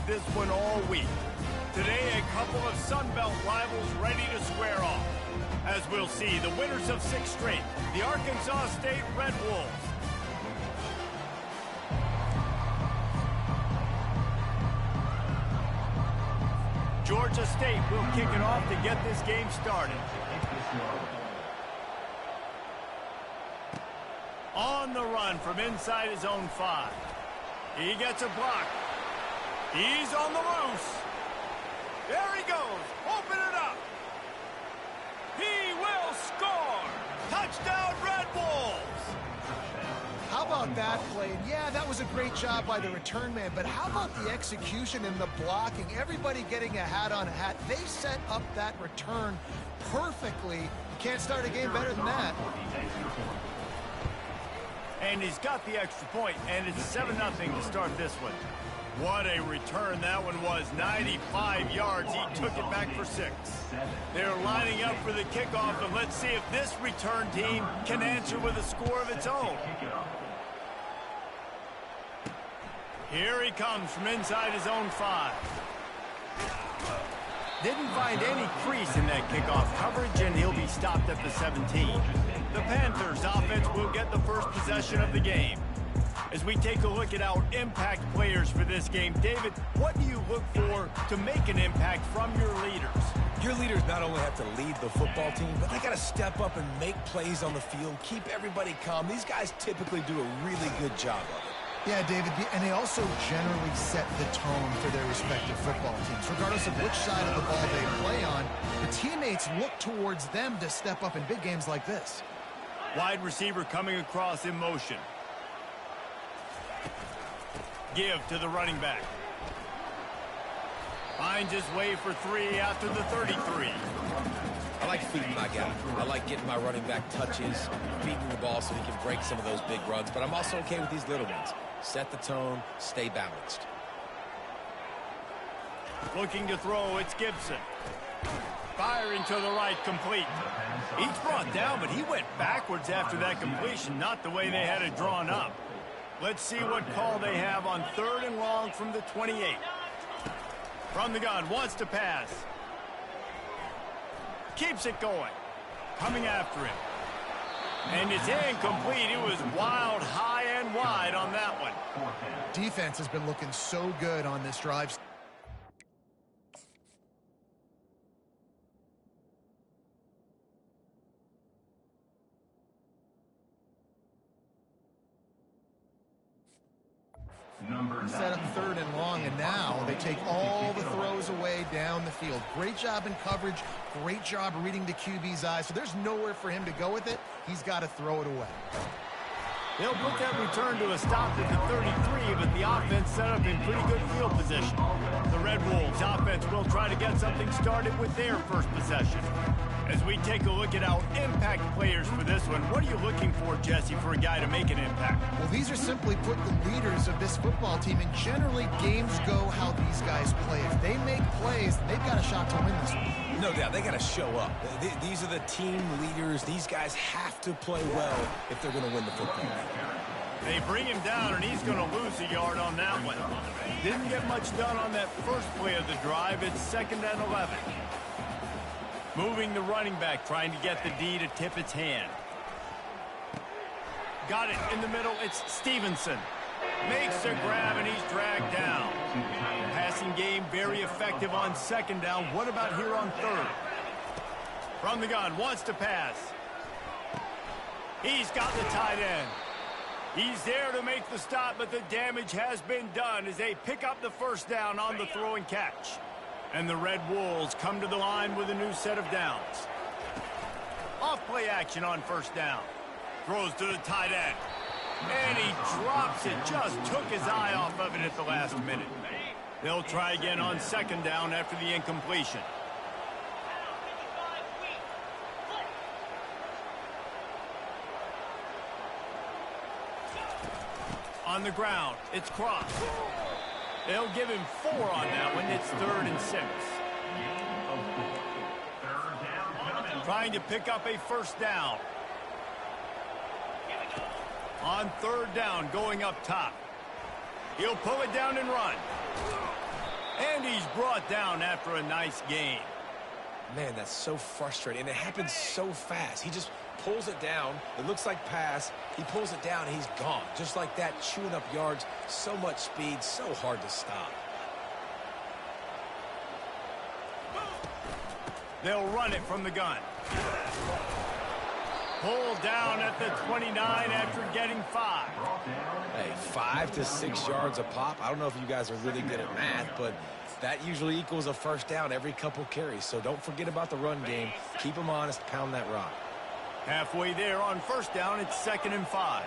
this one all week. Today, a couple of Sun Belt rivals ready to square off. As we'll see, the winners of 6 straight, the Arkansas State Red Wolves. Georgia State will kick it off to get this game started. On the run from inside his own 5. He gets a block. He's on the loose. There he goes. Open it up. He will score. Touchdown, Red Wolves. How about that play? And yeah, that was a great job by the return man, but how about the execution and the blocking? Everybody getting a hat on a hat. They set up that return perfectly. You can't start a game better than that. And he's got the extra point, and it's 7-0 to start this one. What a return that one was. 95 yards. He took it back for 6. They're lining up for the kickoff, and let's see if this return team can answer with a score of its own. Here he comes from inside his own 5. Didn't find any crease in that kickoff coverage, and he'll be stopped at the 17. The Panthers offense will get the first possession of the game. As we take a look at our impact players for this game, David, what do you look for to make an impact from your leaders? Your leaders not only have to lead the football team, but they got to step up and make plays on the field, keep everybody calm. These guys typically do a really good job of it. Yeah, David, and they also generally set the tone for their respective football teams. Regardless of which side of the ball they play on, the teammates look towards them to step up in big games like this. Wide receiver coming across in motion. Give to the running back. Finds his way for 3 after the 33. I like feeding my guy. I like getting my running back touches, feeding the ball so he can break some of those big runs, but I'm also okay with these little ones. Set the tone, stay balanced. Looking to throw, it's Gibson. Firing to the right, complete. He's brought down, but he went backwards after that completion, not the way they had it drawn up. Let's see what call they have on 3rd and long from the 28. From the gun, wants to pass. Keeps it going. Coming after him. And it's incomplete. It was wild, high, and wide on that one. Defense has been looking so good on this drive. Set up 3rd and long, and now they take all the throws away down the field. Great job in coverage, great job reading the QB's eyes, so there's nowhere for him to go with it. He's got to throw it away. They'll put that return to a stop at the 33, but the offense set up in pretty good field position. The Red Wolves offense will try to get something started with their first possession. As we take a look at our impact players for this one, what are you looking for, Jesse, for a guy to make an impact? Well, these are simply put the leaders of this football team, and generally games go how these guys play. If they make plays, they've got a shot to win this one. No doubt, they got to show up. These are the team leaders. These guys have to play well if they're going to win the football game. They bring him down, and he's going to lose a yard on that one. Didn't get much done on that first play of the drive. It's 2nd and 11. Moving the running back, trying to get the D to tip its hand. Got it in the middle. It's Stevenson. Makes a grab, and he's dragged down. Passing game very effective on 2nd down. What about here on 3rd? From the gun, wants to pass. He's got the tight end. He's there to make the stop, but the damage has been done as they pick up the 1st down on the throw and catch. And the Red Wolves come to the line with a new set of downs. Off-play action on 1st down. Throws to the tight end. And he drops it. Just took his eye off of it at the last minute. They'll try again on 2nd down after the incompletion. On the ground, it's Cross. They'll give him 4 on that one. It's 3rd and 6. Trying to pick up a 1st down. On 3rd down, going up top. He'll pull it down and run. He's brought down after a nice gain. Man, that's so frustrating, and it happens so fast. He just pulls it down. It looks like pass. He pulls it down, and he's gone. Just like that, chewing up yards. So much speed, so hard to stop. They'll run it from the gun. Pulled down at the 29 after getting 5. Hey, 5 to 6 yards a pop. I don't know if you guys are really good at math, but that usually equals a first down every couple carries. So don't forget about the run game. Keep them honest, pound that rock. Halfway there on first down, it's 2nd and 5.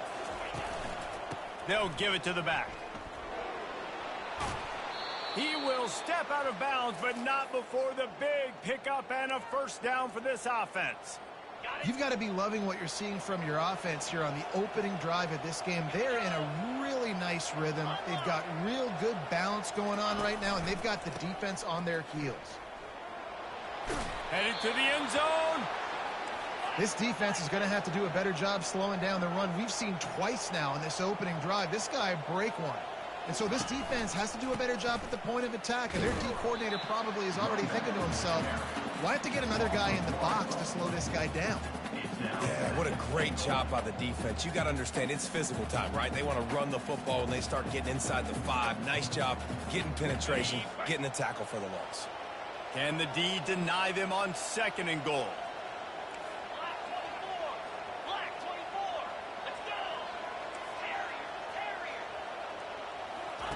They'll give it to the back. He will step out of bounds, but not before the big pickup and a first down for this offense. You've got to be loving what you're seeing from your offense here on the opening drive of this game. They're in a really nice rhythm. They've got real good balance going on right now, and they've got the defense on their heels. Headed to the end zone. This defense is going to have to do a better job slowing down the run. We've seen twice now in this opening drive this guy break one. And so this defense has to do a better job at the point of attack, and their D coordinator probably is already thinking to himself, why have to get another guy in the box to slow this guy down? Yeah, what a great job by the defense. You got to understand, it's physical time, right? They want to run the football when they start getting inside the 5. Nice job getting penetration, getting the tackle for the loss. Can the D deny them on 2nd and goal?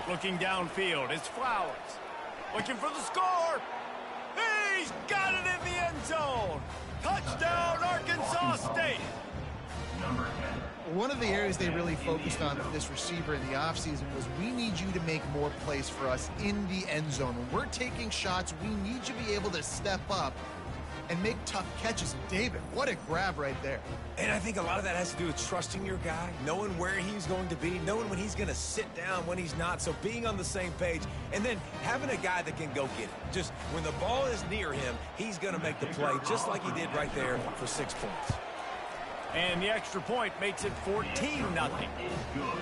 Looking downfield, it's Flowers. Looking for the score. He's got it in the end zone. Touchdown, Arkansas State. One of the areas they really focused on with this receiver in the offseason was we need you to make more plays for us in the end zone. When we're taking shots, we need you to be able to step up and make tough catches. And David, what a grab right there. And I think a lot of that has to do with trusting your guy, knowing where he's going to be, knowing when he's going to sit down, when he's not. So being on the same page, and then having a guy that can go get it. Just when the ball is near him, he's going to make the play, just like he did right there for 6 points. And the extra point makes it 14-0.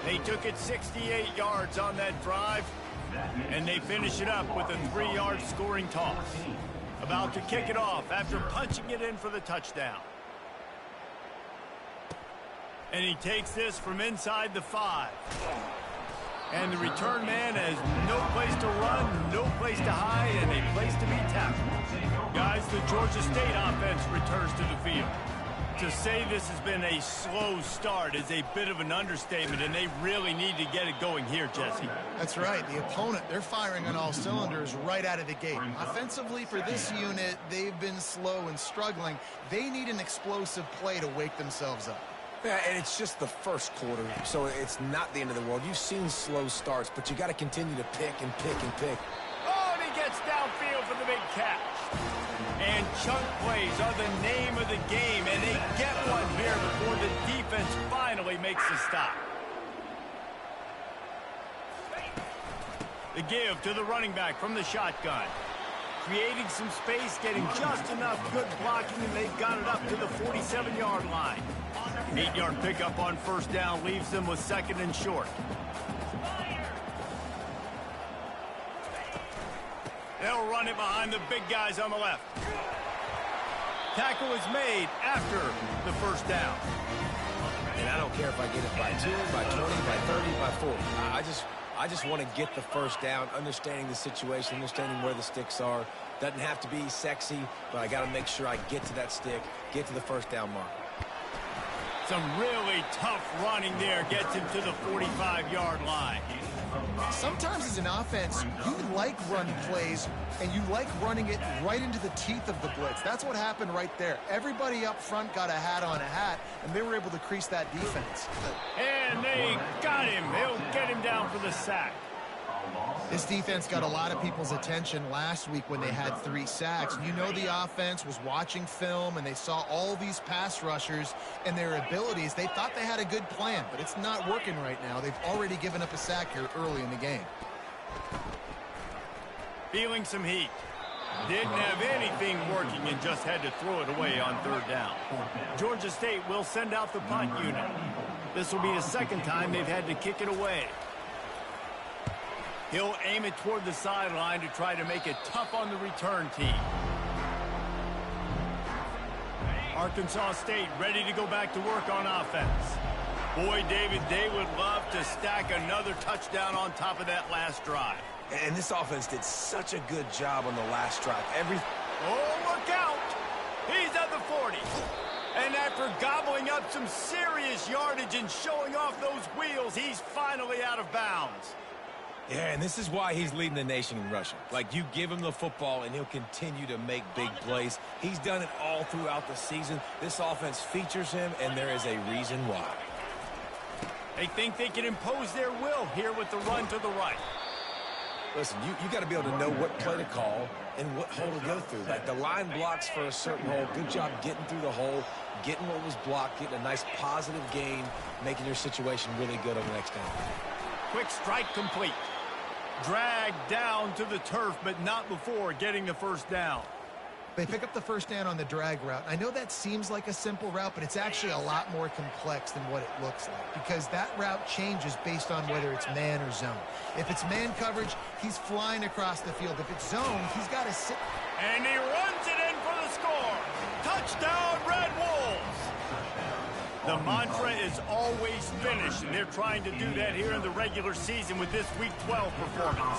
They took it 68 yards on that drive, and they finish it up with a 3-yard scoring toss. About to kick it off after punching it in for the touchdown. And he takes this from inside the 5. And the return man has no place to run, no place to hide, and a place to be tackled. Guys, the Georgia State offense returns to the field. To say this has been a slow start is a bit of an understatement, and they really need to get it going here, Jesse. That's right. The opponent, they're firing on all cylinders right out of the gate. Offensively for this unit, they've been slow and struggling. They need an explosive play to wake themselves up. Yeah, and it's just the first quarter, so it's not the end of the world. You've seen slow starts, but you got to continue to pick and pick and pick. Oh, and he gets downfield for the big catch. And chunk plays are the name of the game, and they get one here before the defense finally makes the stop. The give to the running back from the shotgun. Creating some space, getting just enough good blocking, and they've got it up to the 47-yard line. 8-yard pickup on first down leaves them with 2nd and short. They'll run it behind the big guys on the left. Tackle is made after the first down. And I don't care if I get it by 2, by 20, by 30, by 40. I just want to get the first down, understanding the situation, understanding where the sticks are. Doesn't have to be sexy, but I got to make sure I get to that stick, get to the first down mark. Some really tough running there gets him to the 45-yard line. Sometimes as an offense, you like run plays, and you like running it right into the teeth of the blitz. That's what happened right there. Everybody up front got a hat on a hat, and they were able to crease that defense. And they got him. They'll get him down for the sack. This defense got a lot of people's attention last week when they had 3 sacks. You know the offense was watching film, and they saw all these pass rushers and their abilities. They thought they had a good plan, but it's not working right now. They've already given up a sack here early in the game. Feeling some heat. Didn't have anything working and just had to throw it away on 3rd down. Georgia State will send out the punt unit. This will be the 2nd time they've had to kick it away. He'll aim it toward the sideline to try to make it tough on the return team. Arkansas State ready to go back to work on offense. Boy, David, they would love to stack another touchdown on top of that last drive. And this offense did such a good job on the last drive. Oh, look out! He's at the 40. And after gobbling up some serious yardage and showing off those wheels, he's finally out of bounds. Yeah, and this is why he's leading the nation in rushing. Like, you give him the football, and he'll continue to make big plays. He's done it all throughout the season. This offense features him, and there is a reason why. They think they can impose their will here with the run to the right. Listen, you got to be able to know what play to call and what hole to go through. Like, the line blocks for a certain hole. Good job getting through the hole, getting what was blocked, getting a nice positive gain, making your situation really good on the next down. Quick strike complete. Dragged down to the turf, but not before getting the first down. They pick up the first down on the drag route. I know that seems like a simple route, but it's actually a lot more complex than what it looks like, because that route changes based on whether it's man or zone. If it's man coverage, he's flying across the field. If it's zone, he's got to sit. And he runs it in for the score. Touchdown, Red Wolves. The mantra is always finish, and they're trying to do that here in the regular season with this Week 12 performance.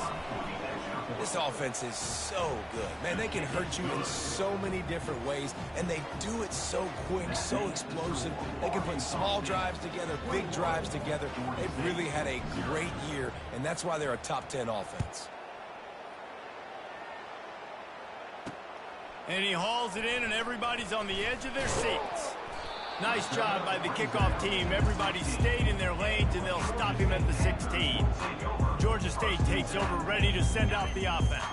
This offense is so good. Man, they can hurt you in so many different ways, and they do it so quick, so explosive. They can put small drives together, big drives together. They've really had a great year, and that's why they're a top 10 offense. And he hauls it in, and everybody's on the edge of their seats. Nice job by the kickoff team. Everybody stayed in their lanes, and they'll stop him at the 16. Georgia State takes over, ready to send out the offense.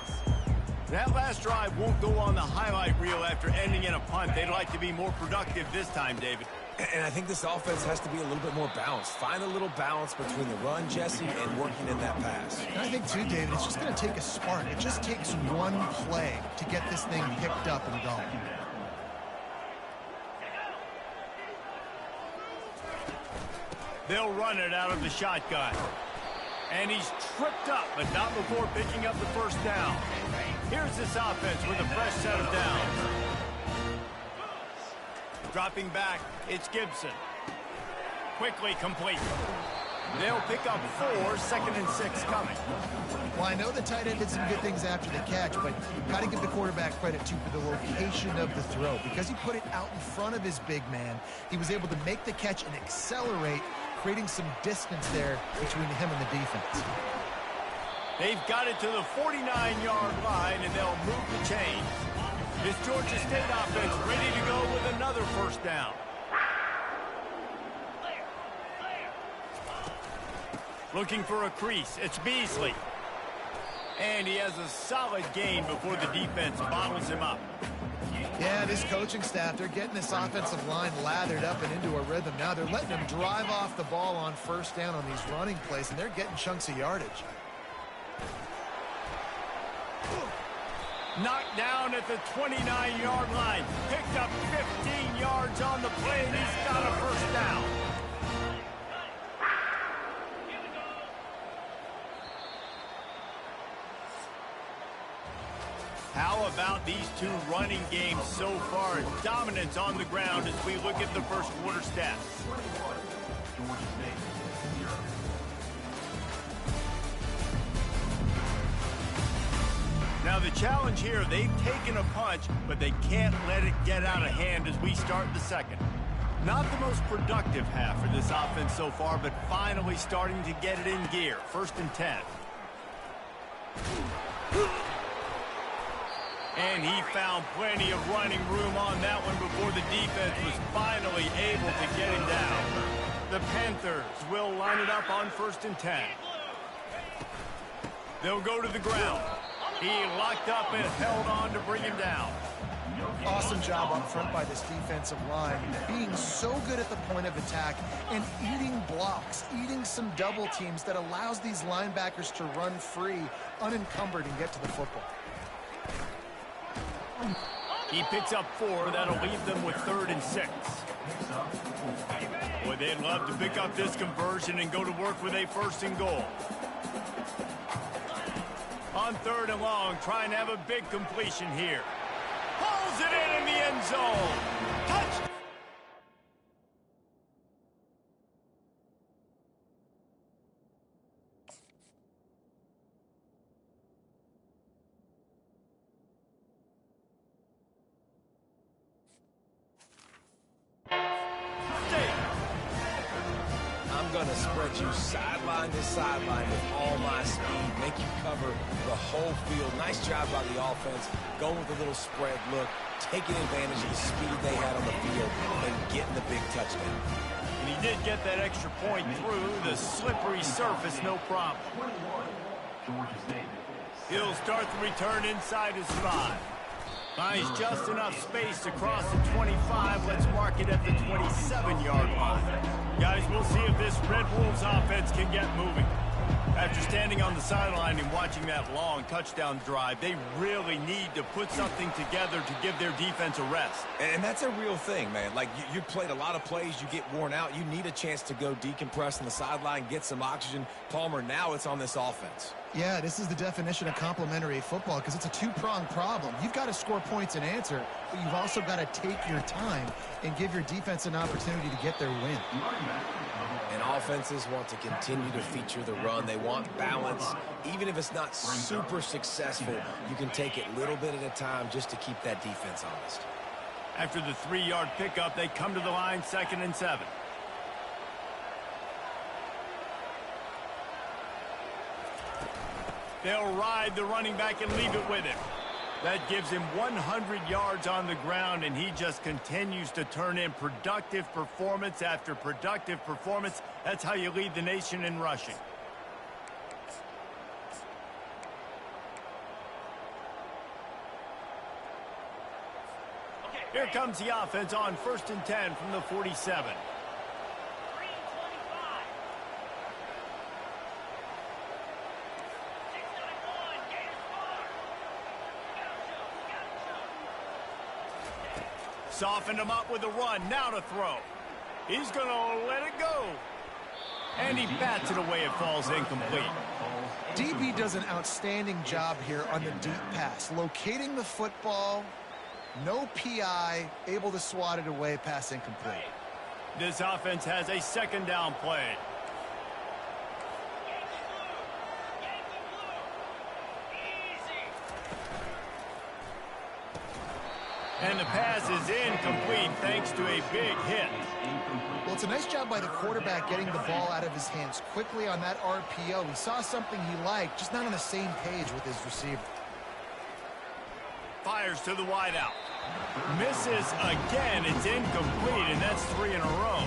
That last drive won't go on the highlight reel after ending in a punt. They'd like to be more productive this time, David. And I think this offense has to be a little bit more balanced. Find a little balance between the run, Jesse, and working in that pass. And I think, too, David, it's just going to take a spark. It just takes one play to get this thing picked up and going. They'll run it out of the shotgun. And he's tripped up, but not before picking up the first down. Here's this offense with a fresh set of downs. Dropping back, it's Gibson. Quickly complete. They'll pick up 4, 2nd and 6 coming. Well, I know the tight end did some good things after the catch, but got to give the quarterback credit, too, for the location of the throw. Because he put it out in front of his big man, he was able to make the catch and accelerate, creating some distance there between him and the defense. They've got it to the 49-yard line, and they'll move the chains. This Georgia State offense ready to go with another first down. Looking for a crease. It's Beasley. And he has a solid gain before the defense bottles him up. Yeah, this coaching staff, they're getting this offensive line lathered up and into a rhythm. Now they're letting them drive off the ball on first down on these running plays, and they're getting chunks of yardage. Knocked down at the 29-yard line. Picked up 15 yards on the play, and he's got a first down. How about these two running games so far? Dominance on the ground as we look at the first quarter stats. Now the challenge here, they've taken a punch, but they can't let it get out of hand as we start the second. Not the most productive half for this offense so far, but finally starting to get it in gear. 1st and 10. And he found plenty of running room on that one before the defense was finally able to get him down. The Panthers will line it up on 1st and 10. They'll go to the ground. He locked up and held on to bring him down. Awesome job up front by this defensive line, being so good at the point of attack and eating blocks, eating some double teams that allows these linebackers to run free, unencumbered, and get to the football. He picks up 4. That'll leave them with 3rd and 6. Boy, they'd love to pick up this conversion and go to work with a 1st and goal. On 3rd and long, trying to have a big completion here. Pulls it in the end zone. Touch. I'm going to spread you sideline to sideline with all my speed, make you cover the whole field. Nice job by the offense, going with a little spread look, taking advantage of the speed they had on the field, and getting the big touchdown. And he did get that extra point through the slippery surface, no problem. He'll start the return inside his 5. Finds just enough space to cross the 25. Let's mark it at the 27-yard line. Guys, we'll see if this Red Wolves offense can get moving. After standing on the sideline and watching that long touchdown drive, they really need to put something together to give their defense a rest. And that's a real thing, man. Like, you played a lot of plays, you get worn out. You need a chance to go decompress on the sideline, get some oxygen. Palmer, now it's on this offense. Yeah, this is the definition of complementary football because it's a two-pronged problem. You've got to score points and answer, but you've also got to take your time and give your defense an opportunity to get their win. And offenses want to continue to feature the run. They want balance. Even if it's not super successful, you can take it little bit at a time just to keep that defense honest. After the 3-yard pickup, they come to the line, 2nd and 7. They'll ride the running back and leave it with him. That gives him 100 yards on the ground, and he just continues to turn in productive performance after productive performance. That's how you lead the nation in rushing. Here comes the offense on 1st and 10 from the 47. Softened him up with a run. Now to throw. He's going to let it go. And he bats it away. It falls incomplete. DB does an outstanding job here on the deep pass. Locating the football, no PI, able to swat it away, pass incomplete. This offense has a 2nd down play. And the pass is incomplete thanks to a big hit. Well, it's a nice job by the quarterback getting the ball out of his hands quickly on that RPO. He saw something he liked, just not on the same page with his receiver. Fires to the wideout. Misses again. It's incomplete, and that's 3 in a row.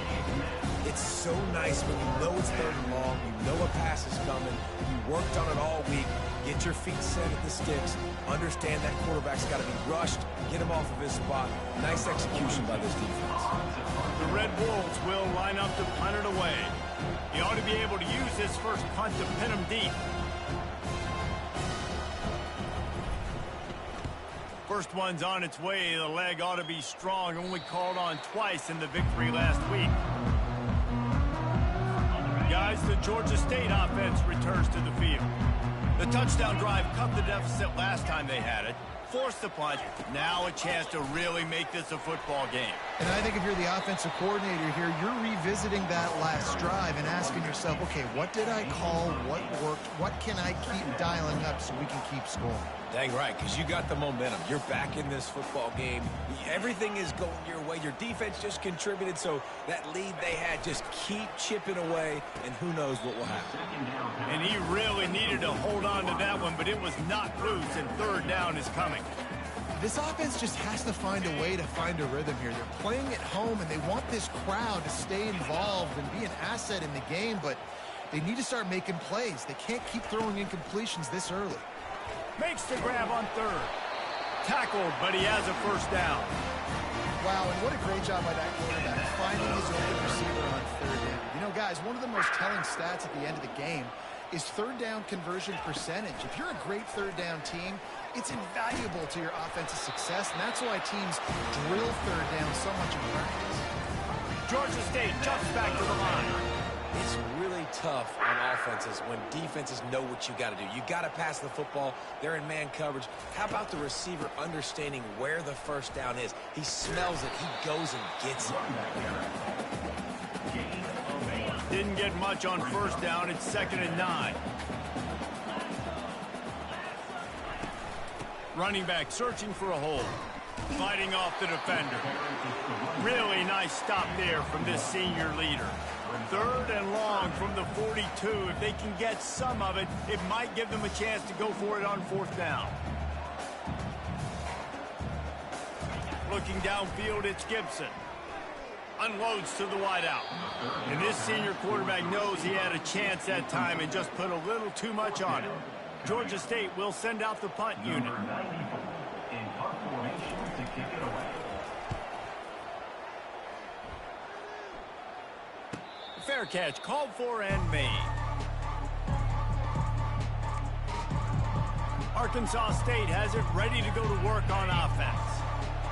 It's so nice when you know it's 3rd and long, you know a pass is coming, you worked on it all week, get your feet set at the sticks, understand that quarterback's got to be rushed, get him off of his spot. Nice execution by this defense. The Red Wolves will line up to punt it away. He ought to be able to use his first punt to pin him deep. First one's on its way. The leg ought to be strong. Only called on twice in the victory last week. Guys, the Georgia State offense returns to the field. The touchdown drive cut the deficit last time they had it. Forced the punt. Now a chance to really make this a football game. And I think if you're the offensive coordinator here, you're revisiting that last drive and asking yourself, okay, what did I call? What worked? What can I keep dialing up so we can keep scoring? Dang right, because you got the momentum. You're back in this football game. Everything is going your way. Your defense just contributed, so that lead they had, just keep chipping away, and who knows what will happen. And he really needed to hold on to that one, but it was knocked loose, and 3rd down is coming. This offense just has to find a way to find a rhythm here. They're playing at home, and they want this crowd to stay involved and be an asset in the game, but they need to start making plays. They can't keep throwing incompletions this early. Makes the grab on 3rd. Tackled, but he has a 1st down. Wow, and what a great job by that quarterback finding his open receiver on 3rd down. You know, guys, one of the most telling stats at the end of the game is 3rd down conversion percentage. If you're a great 3rd down team, it's invaluable to your offensive success, and that's why teams drill 3rd down so much in practice. Georgia State jumps back to the line. It's really tough on offenses when defenses know what you got to do. You got to pass the football. They're in man coverage. How about the receiver understanding where the first down is? He smells it. He goes and gets it. Didn't get much on first down. It's 2nd and 9. Running back searching for a hole. Fighting off the defender. Really nice stop there from this senior leader. 3rd and long from the 42. If they can get some of it, it might give them a chance to go for it on 4th down. Looking downfield, it's Gibson. Unloads to the wideout. And this senior quarterback knows he had a chance that time and just put a little too much on it. Georgia State will send out the punt unit. Fair catch called for and made. Arkansas State has it ready to go to work on offense.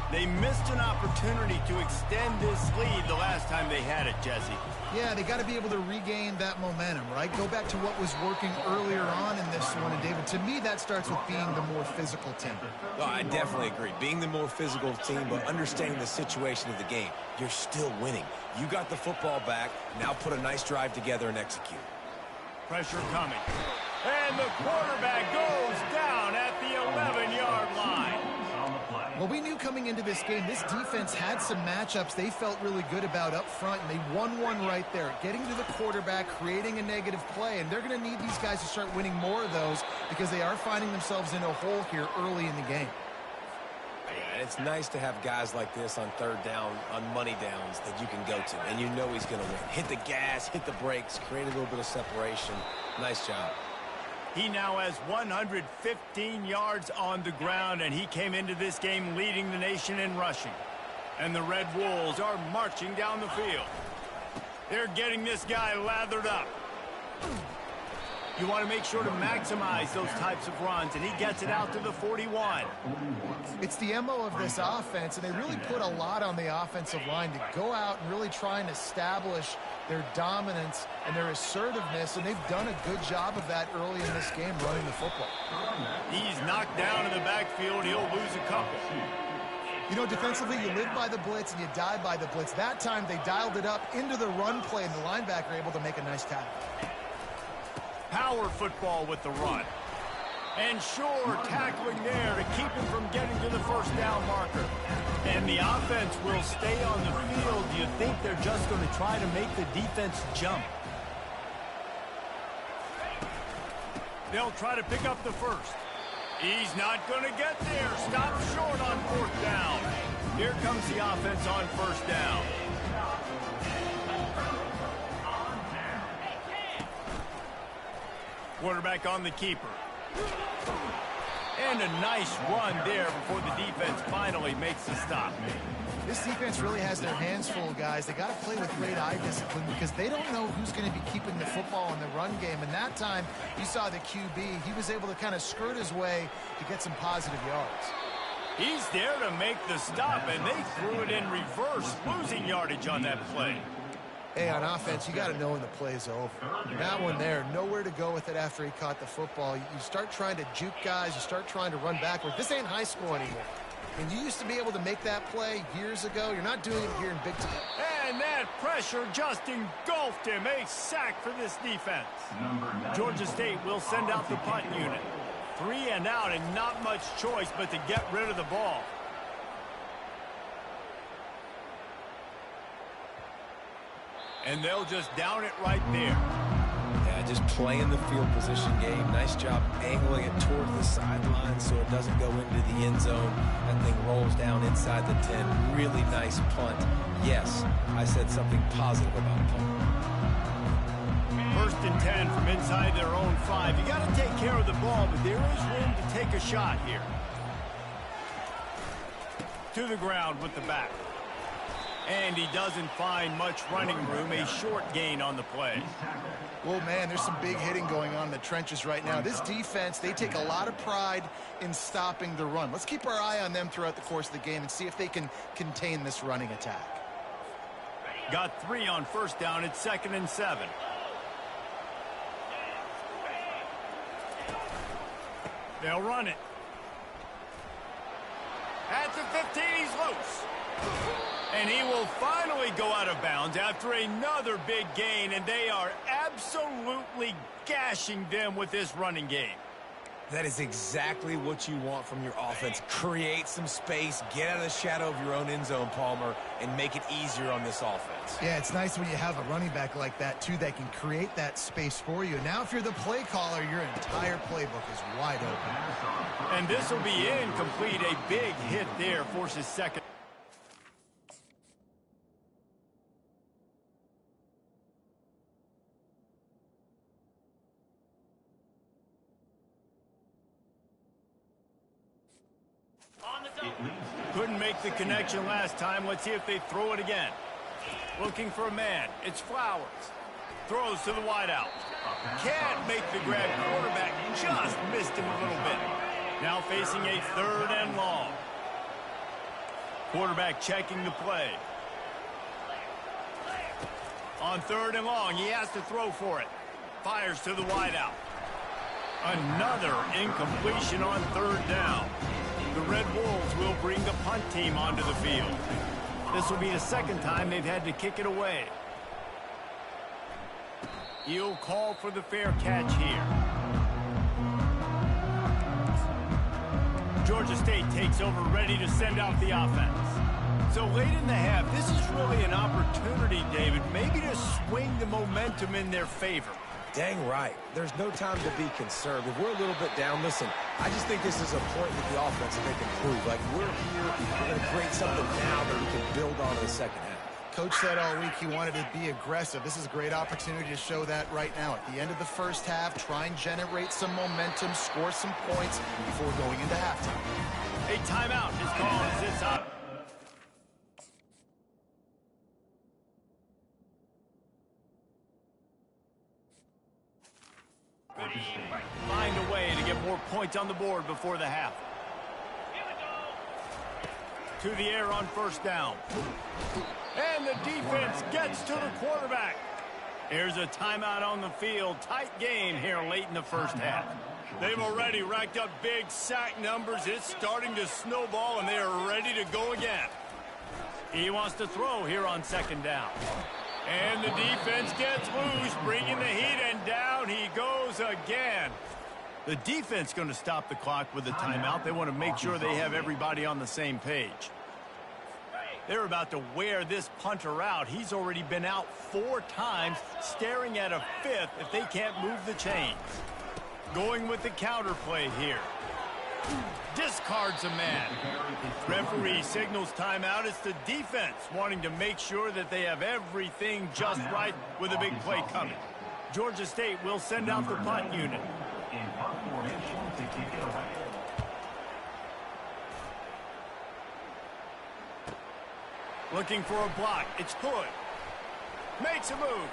They missed an opportunity to extend this lead the last time they had it, Jesse. Yeah, they got to be able to regain that momentum, right? Go back to what was working earlier on in this one. And, David, to me, that starts with being the more physical team. Oh, I definitely agree. Being the more physical team, but understanding the situation of the game. You're still winning. You got the football back. Now put a nice drive together and execute. Pressure coming. And the quarterback goes down at the 11-yard line. Well, we knew coming into this game, this defense had some matchups they felt really good about up front, and they won one right there, getting to the quarterback, creating a negative play, and they're going to need these guys to start winning more of those because they are finding themselves in a hole here early in the game. And it's nice to have guys like this on 3rd down, on money downs that you can go to, and you know he's going to win. Hit the gas, hit the brakes, create a little bit of separation. Nice job. He now has 115 yards on the ground, and he came into this game leading the nation in rushing. And the Red Wolves are marching down the field. They're getting this guy lathered up. You want to make sure to maximize those types of runs, and he gets it out to the 41. It's the MO of this offense, and they really put a lot on the offensive line to go out and really try and establish their dominance and their assertiveness, and they've done a good job of that early in this game running the football. He's knocked down in the backfield. He'll lose a couple. You know, defensively, you live by the blitz and you die by the blitz. That time, they dialed it up into the run play, and the linebacker able to make a nice tackle. Power football with the run. And sure, tackling there to keep him from getting to the first down marker. And the offense will stay on the field. Do you think they're just going to try to make the defense jump? They'll try to pick up the first. He's not going to get there. Stop short on 4th down. Here comes the offense on 1st down. Quarterback on the keeper. And a nice run there before the defense finally makes the stop. This defense really has their hands full, guys. They got to play with great eye discipline because they don't know who's going to be keeping the football in the run game. And that time, you saw the QB. He was able to kind of skirt his way to get some positive yards. He's there to make the stop, and they threw it in reverse, losing yardage on that play. Hey, on offense, you got to know when the play's over. That one there, nowhere to go with it after he caught the football. You start trying to juke guys. You start trying to run backward. This ain't high school anymore. And you used to be able to make that play years ago. You're not doing it here in Big Ten. And that pressure just engulfed him. A sack for this defense. Georgia State will send out the punt unit. 3 and out, and not much choice but to get rid of the ball. And they'll just down it right there. Yeah, just playing the field position game. Nice job angling it toward the sideline so it doesn't go into the end zone. That thing rolls down inside the 10. Really nice punt. Yes, I said something positive about punt. 1st and 10 from inside their own 5. You got to take care of the ball, but there is room to take a shot here. To the ground with the back. And he doesn't find much running room. A short gain on the play. Well, man, there's some big hitting going on in the trenches right now. This defense, they take a lot of pride in stopping the run. Let's keep our eye on them throughout the course of the game and see if they can contain this running attack. Got 3 on 1st down. It's 2nd and 7. They'll run it. At the 15, he's loose. And he will finally go out of bounds after another big gain, and they are absolutely gashing them with this running game. That is exactly what you want from your offense. Create some space, get out of the shadow of your own end zone, Palmer, and make it easier on this offense. Yeah, it's nice when you have a running back like that, too, that can create that space for you. Now, if you're the play caller, your entire playbook is wide open. And this will be incomplete. A big hit there forces second. Couldn't make the connection last time. Let's see if they throw it again. Looking for a man. It's Flowers. Throws to the wideout. Can't make the grab. Quarterback just missed him a little bit. Now facing a 3rd and long. Quarterback checking the play. On 3rd and long, he has to throw for it. Fires to the wideout. Another incompletion on 3rd down. The Red Wolves will bring the punt team onto the field. This will be the 2nd time they've had to kick it away. He'll call for the fair catch here. Georgia State takes over, ready to send out the offense. So late in the half, this is really an opportunity, David, maybe to swing the momentum in their favor. Dang right. There's no time to be concerned. If we're a little bit down, listen, I just think this is a point with the offense that they can prove. Like, we're here, we're going to create something now that we can build on in the 2nd half. Coach said all week he wanted to be aggressive. This is a great opportunity to show that right now. At the end of the 1st half, try and generate some momentum, score some points before going into halftime. A timeout is called as it's up. Find a way to get more points on the board before the half. To the air on 1st down. And the defense gets to the quarterback. Here's a timeout on the field. Tight game here late in the 1st half. They've already racked up big sack numbers. It's starting to snowball, and they are ready to go again. He wants to throw here on 2nd down. And the defense gets loose, bringing the heat, and down he goes again. The defense going to stop the clock with a timeout. They want to make sure they have everybody on the same page. They're about to wear this punter out. He's already been out 4 times, staring at a 5th if they can't move the chains. Going with the counter play here. Discards a man. Referee signals timeout. It's the defense wanting to make sure that they have everything just right with a big play coming. Georgia State will send out the punt unit. Looking for a block. It's Hood. Makes a move.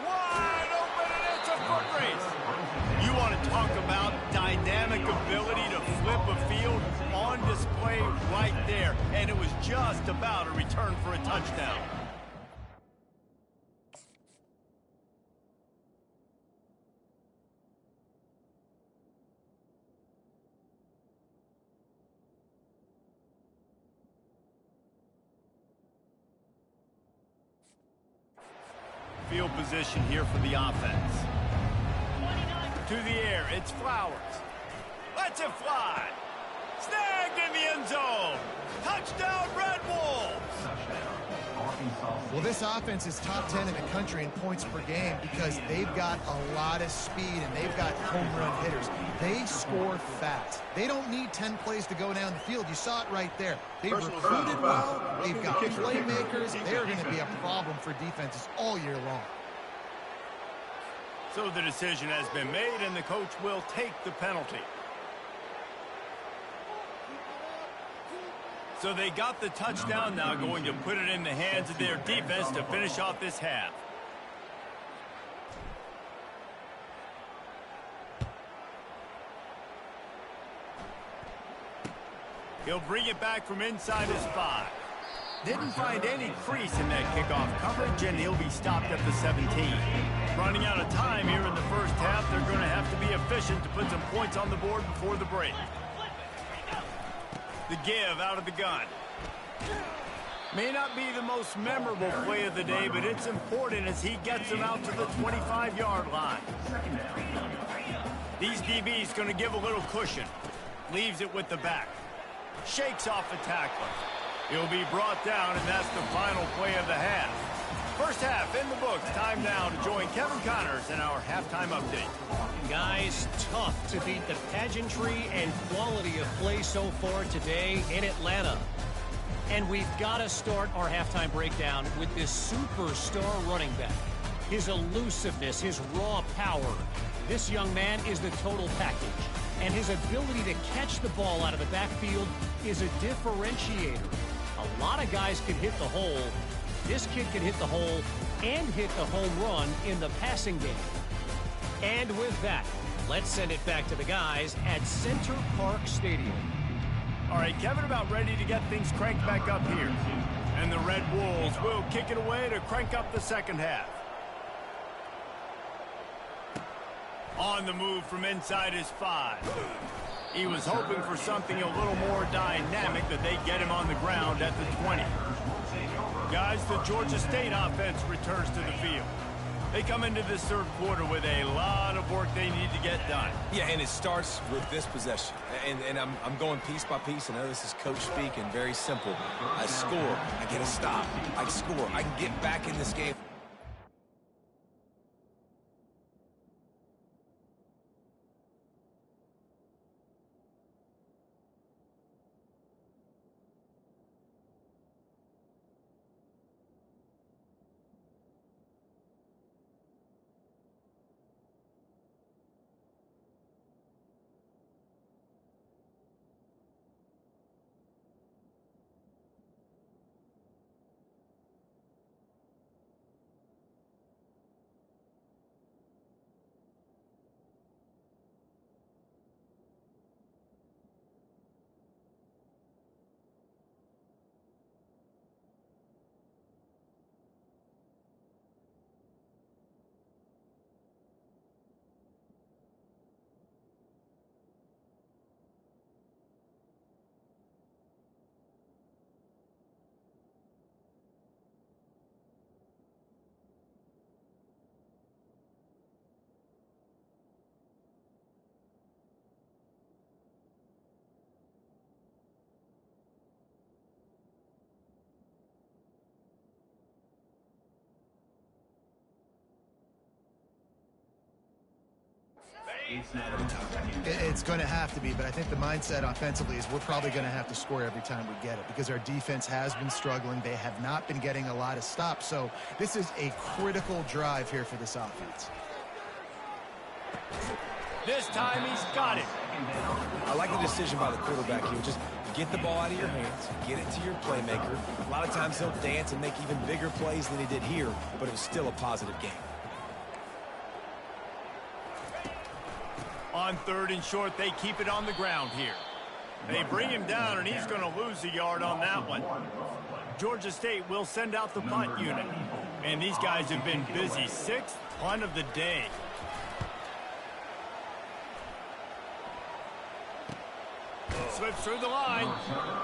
Wide open, and it's a foot race. You want to talk about dynamic ability to flip a field on display right there. And it was just about a return for a touchdown. Field position here for the offense. To the air, it's Flowers. Lets it fly. Snagged in the end zone. Touchdown, Red Wolves. Well, this offense is top 10 in the country in points per game because they've got a lot of speed and they've got home run hitters. They score fast. They don't need 10 plays to go down the field. You saw it right there. They've recruited well. They've got playmakers. They're going to be a problem for defenses all year long. So the decision has been made, and the coach will take the penalty. So they got the touchdown, now going to put it in the hands of their defense to finish off this half. He'll bring it back from inside his 5. Didn't find any crease in that kickoff coverage, and he'll be stopped at the 17. Running out of time here in the first half, they're going to have to be efficient to put some points on the board before the break. The give out of the gun. May not be the most memorable play of the day, but it's important as he gets them out to the 25-yard line. These DBs going to give a little cushion. Leaves it with the back. Shakes off the tackler. He'll be brought down, and that's the final play of the half. First half in the books. Time now to join Kevin Connors in our halftime update. Guys, tough to beat the pageantry and quality of play so far today in Atlanta. And we've got to start our halftime breakdown with this superstar running back. His elusiveness, his raw power. This young man is the total package. And his ability to catch the ball out of the backfield is a differentiator. A lot of guys can hit the hole. This kid can hit the hole and hit the home run in the passing game. And with that, let's send it back to the guys at Center Park Stadium. All right, Kevin, about ready to get things cranked back up here. And the Red Wolves will kick it away to crank up the second half. On the move from inside his 5. He was hoping for something a little more dynamic, that they get him on the ground at the 20. Guys, the Georgia State offense returns to the field. They come into this third quarter with a lot of work they need to get done. Yeah, and it starts with this possession. And I'm going piece by piece. I know this is coach speak and very simple. I score. I get a stop. I score. I can get back in this game. It's going to have to be, but I think the mindset offensively is we're probably going to have to score every time we get it because our defense has been struggling. They have not been getting a lot of stops, so this is a critical drive here for this offense. This time he's got it. I like the decision by the quarterback here. Just get the ball out of your hands, get it to your playmaker. A lot of times he'll dance and make even bigger plays than he did here, but it was still a positive game. On third and short, they keep it on the ground here. They bring him down, and he's going to lose a yard on that one. Georgia State will send out the punt unit. And these guys have been busy. 6th punt of the day. Slips through the line,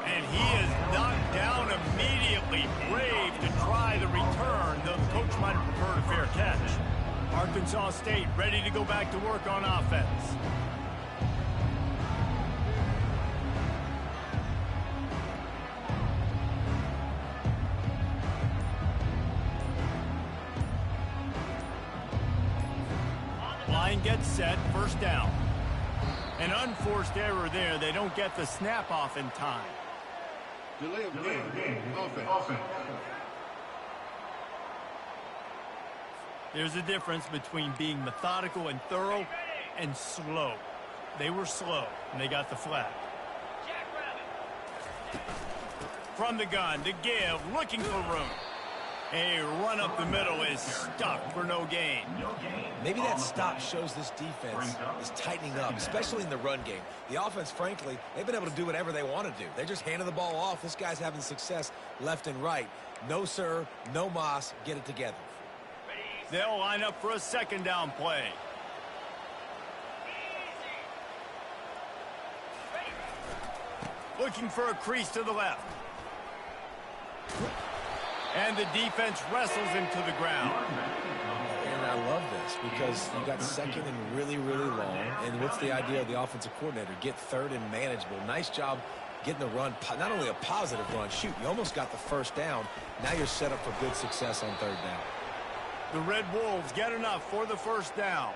and he is knocked down immediately. Brave to try the return, though the coach might have preferred a fair catch. Arkansas State ready to go back to work on offense. Line gets set, first down. An unforced error there. They don't get the snap off in time. Delay of game. Offense. There's a difference between being methodical and thorough and slow. They were slow, and they got the flag. From the gun, to give, looking for room. A run up the middle is stuck for no gain. Maybe that stop shows this defense is tightening up, especially in the run game. The offense, frankly, they've been able to do whatever they want to do. They're just handing the ball off. This guy's having success left and right. No, sir, no mas. Get it together. They'll line up for a second down play. Looking for a crease to the left. And the defense wrestles him to the ground. And I love this because you got second and really, really long. And what's the idea of the offensive coordinator? Get third and manageable. Nice job getting the run, not only a positive run, shoot, you almost got the first down. Now you're set up for good success on third down. The Red Wolves get enough for the first down.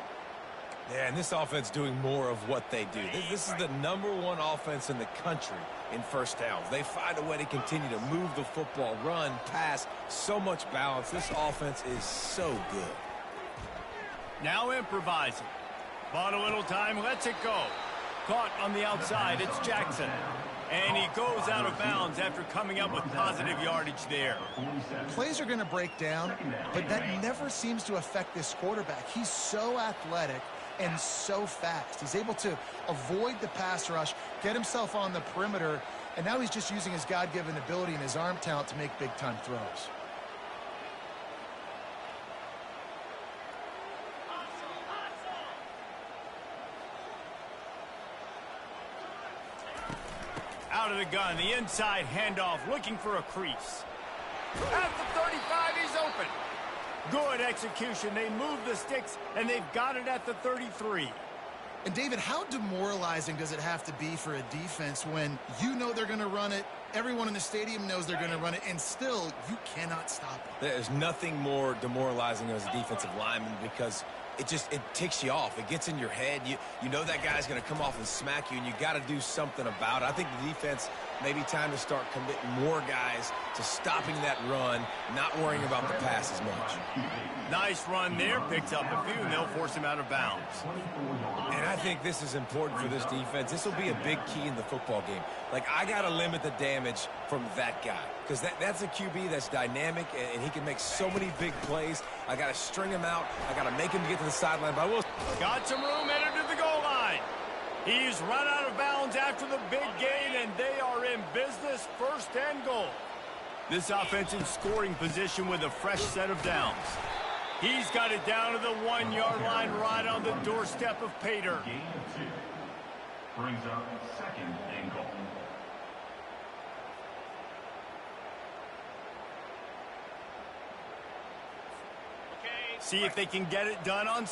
Yeah, and this offense doing more of what they do. This is the #1 offense in the country in first downs. They find a way to continue to move the football, run, pass, so much balance. This offense is so good. Now improvising. Bought a little time, lets it go. Caught on the outside, it's Jackson. And he goes out of bounds after coming up with positive yardage there. Plays are going to break down, but that never seems to affect this quarterback. He's so athletic and so fast. He's able to avoid the pass rush, get himself on the perimeter, and now he's just using his God-given ability and his arm talent to make big-time throws. Out of the gun, the inside handoff, looking for a crease. At the 35, he's open. Good execution. They move the sticks, and they've got it at the 33. And, David, how demoralizing does it have to be for a defense when you know they're going to run it, everyone in the stadium knows they're going to run it, and still you cannot stop it? There's nothing more demoralizing as a defensive lineman because it ticks you off. It gets in your head. You know that guy's going to come off and smack you, and you got to do something about it. I think the defense maybe time to start committing more guys to stopping that run, not worrying about the pass as much. Nice run there. Picks up a few, and they'll force him out of bounds. And I think this is important for this defense. This will be a big key in the football game. Like, I got to limit the damage from that guy because that's a QB that's dynamic, and he can make so many big plays. I got to string him out. I got to make him get to the sideline. But I will. Got some room, headed to the goal line. He's run out of bounds after the big gain, and they are in business, first and goal. This offense in scoring position with a fresh set of downs. He's got it down to the 1-yard line right on the doorstep of Pater. Gain of 2 brings up second and goal. See if they can get it done on.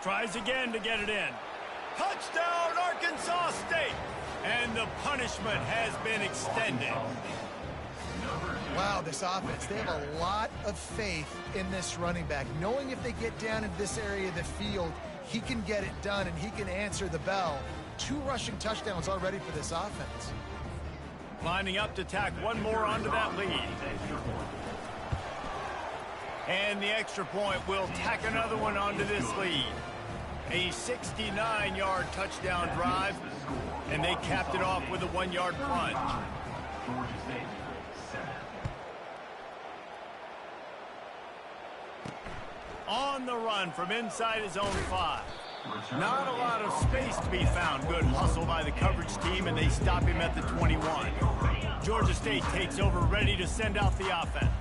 Tries again to get it in. Touchdown, Arkansas State! And the punishment has been extended. Wow, this offense, they have a lot of faith in this running back. Knowing if they get down into this area of the field, he can get it done and he can answer the bell. 2 rushing touchdowns already for this offense. Lining up to tack one more onto that lead. And the extra point will tack another one onto this lead. A 69-yard touchdown drive, and they capped it off with a 1-yard plunge. On the run from inside his own 5. Not a lot of space to be found. Good hustle by the coverage team, and they stop him at the 21. Georgia State takes over, ready to send out the offense.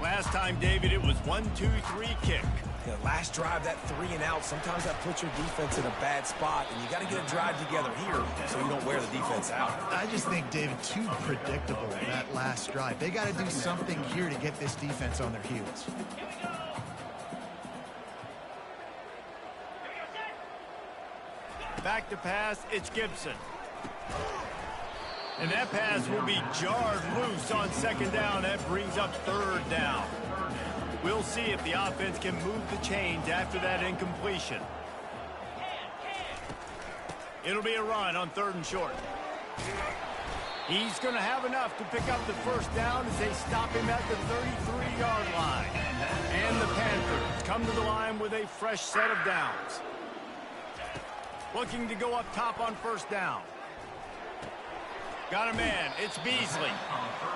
Last time, David, it was 1-2-3 kick. Yeah, last drive, that 3 and out, sometimes that puts your defense in a bad spot, and you got to get a drive together here so you don't wear the defense out. I just think, David, too predictable, that last drive. They got to do something here to get this defense on their heels. Back to pass, it's Gibson. And that pass will be jarred loose on second down. That brings up third down. We'll see if the offense can move the chains after that incompletion. It'll be a run on 3rd and short. He's going to have enough to pick up the first down as they stop him at the 33-yard line. And the Panthers come to the line with a fresh set of downs. Looking to go up top on 1st down. Got a man, it's Beasley.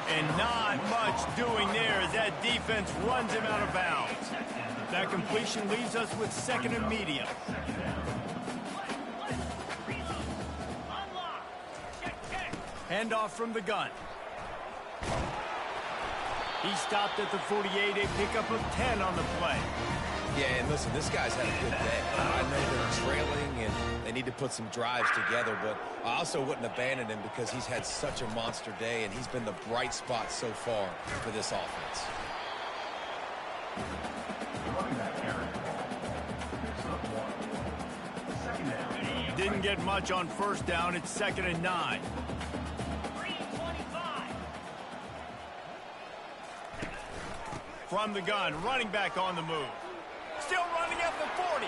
And not much doing there as that defense runs him out of bounds. That completion leaves us with 2nd and medium. Handoff from the gun. He stopped at the 48, a pickup of 10 on the play. Yeah, and listen, this guy's had a good day. I know they're trailing and they need to put some drives together, but I also wouldn't abandon him because he's had such a monster day and he's been the bright spot so far for this offense. Didn't get much on 1st down. It's 2nd and 9. From the gun, running back on the move. Still running at the 40.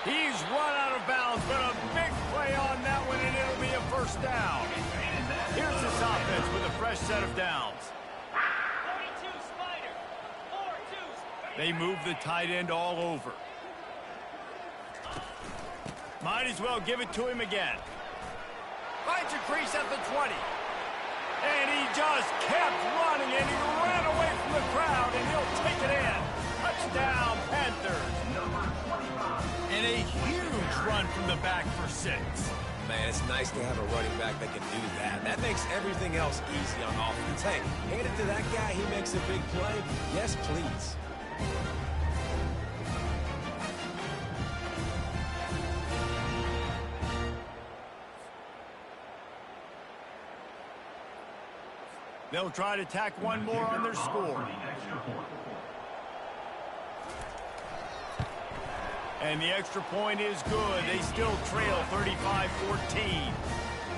He's run out of bounds, but a big play on that one, and it'll be a 1st down. Here's this offense with a fresh set of downs. They move the tight end all over. Might as well give it to him again. Finds a crease at the 20. And he just kept running, and he ran away from the crowd, and he'll take it in. Touchdown, Panthers. And a huge run from the back for 6. Man, it's nice to have a running back that can do that. That makes everything else easy on offense. Hey, hand it to that guy. He makes a big play. Yes, please. They'll try to tack one more on their score. And the extra point is good. They still trail 35-14.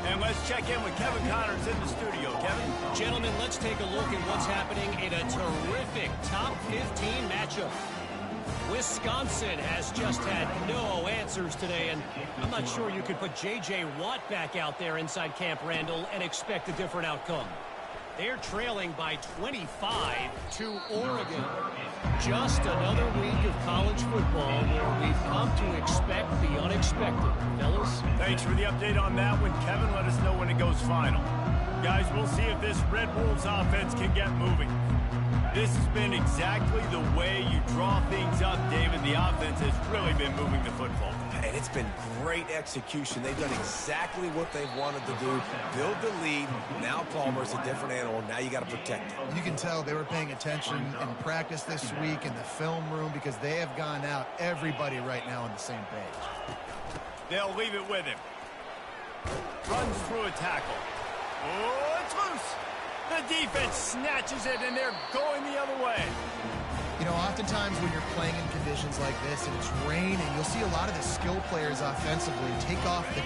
And let's check in with Kevin Connors in the studio. Kevin? Gentlemen, let's take a look at what's happening in a terrific top 15 matchup. Wisconsin has just had no answers today, and I'm not sure you could put J.J. Watt back out there inside Camp Randall and expect a different outcome. They're trailing by 25 to Oregon. Just another week of college football where we've come to expect the unexpected. Fellas? Thanks for the update on that one, Kevin. Let us know when it goes final. Guys, we'll see if this Red Wolves offense can get moving. This has been exactly the way you draw things up, David. The offense has really been moving the football. And it's been great execution. They've done exactly what they've wanted to do. Build the lead. Now Palmer's a different animal. Now you got to protect him. You can tell they were paying attention in practice this week in the film room because they have gone out, everybody right now on the same page. They'll leave it with him. Runs through a tackle. Oh, it's loose. The defense snatches it, and they're going the other way. You know, oftentimes when you're playing in conditions like this and it's raining, you'll see a lot of the skill players offensively take off the...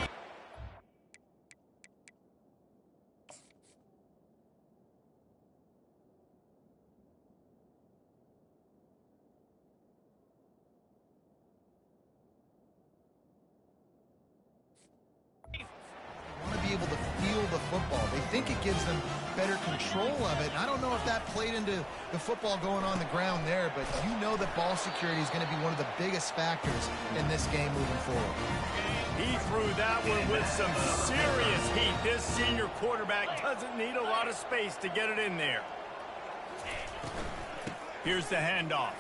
want to be able to feel the football. They think it gives them better control of it. And I don't know if that played into the football going on the ground there, but you know that ball security is going to be one of the biggest factors in this game moving forward. He threw that one with some serious heat. This senior quarterback doesn't need a lot of space to get it in there. Here's the handoff.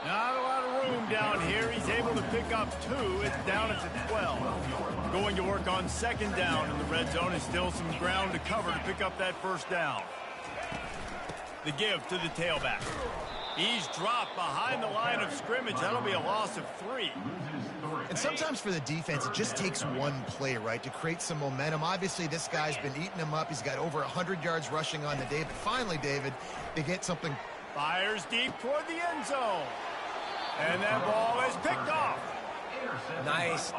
Not a lot of room down here. He's able to pick up 2. It's down at the 12. Going to work on second down in the red zone. Is still some ground to cover to pick up that first down. The give to the tailback. He's dropped behind the line of scrimmage. That'll be a loss of 3. And sometimes for the defense, it just takes one play, right, to create some momentum. Obviously, this guy's been eating him up. He's got over 100 yards rushing on the day. But finally, David, they get something. Fires deep toward the end zone. And that ball is picked off. Nice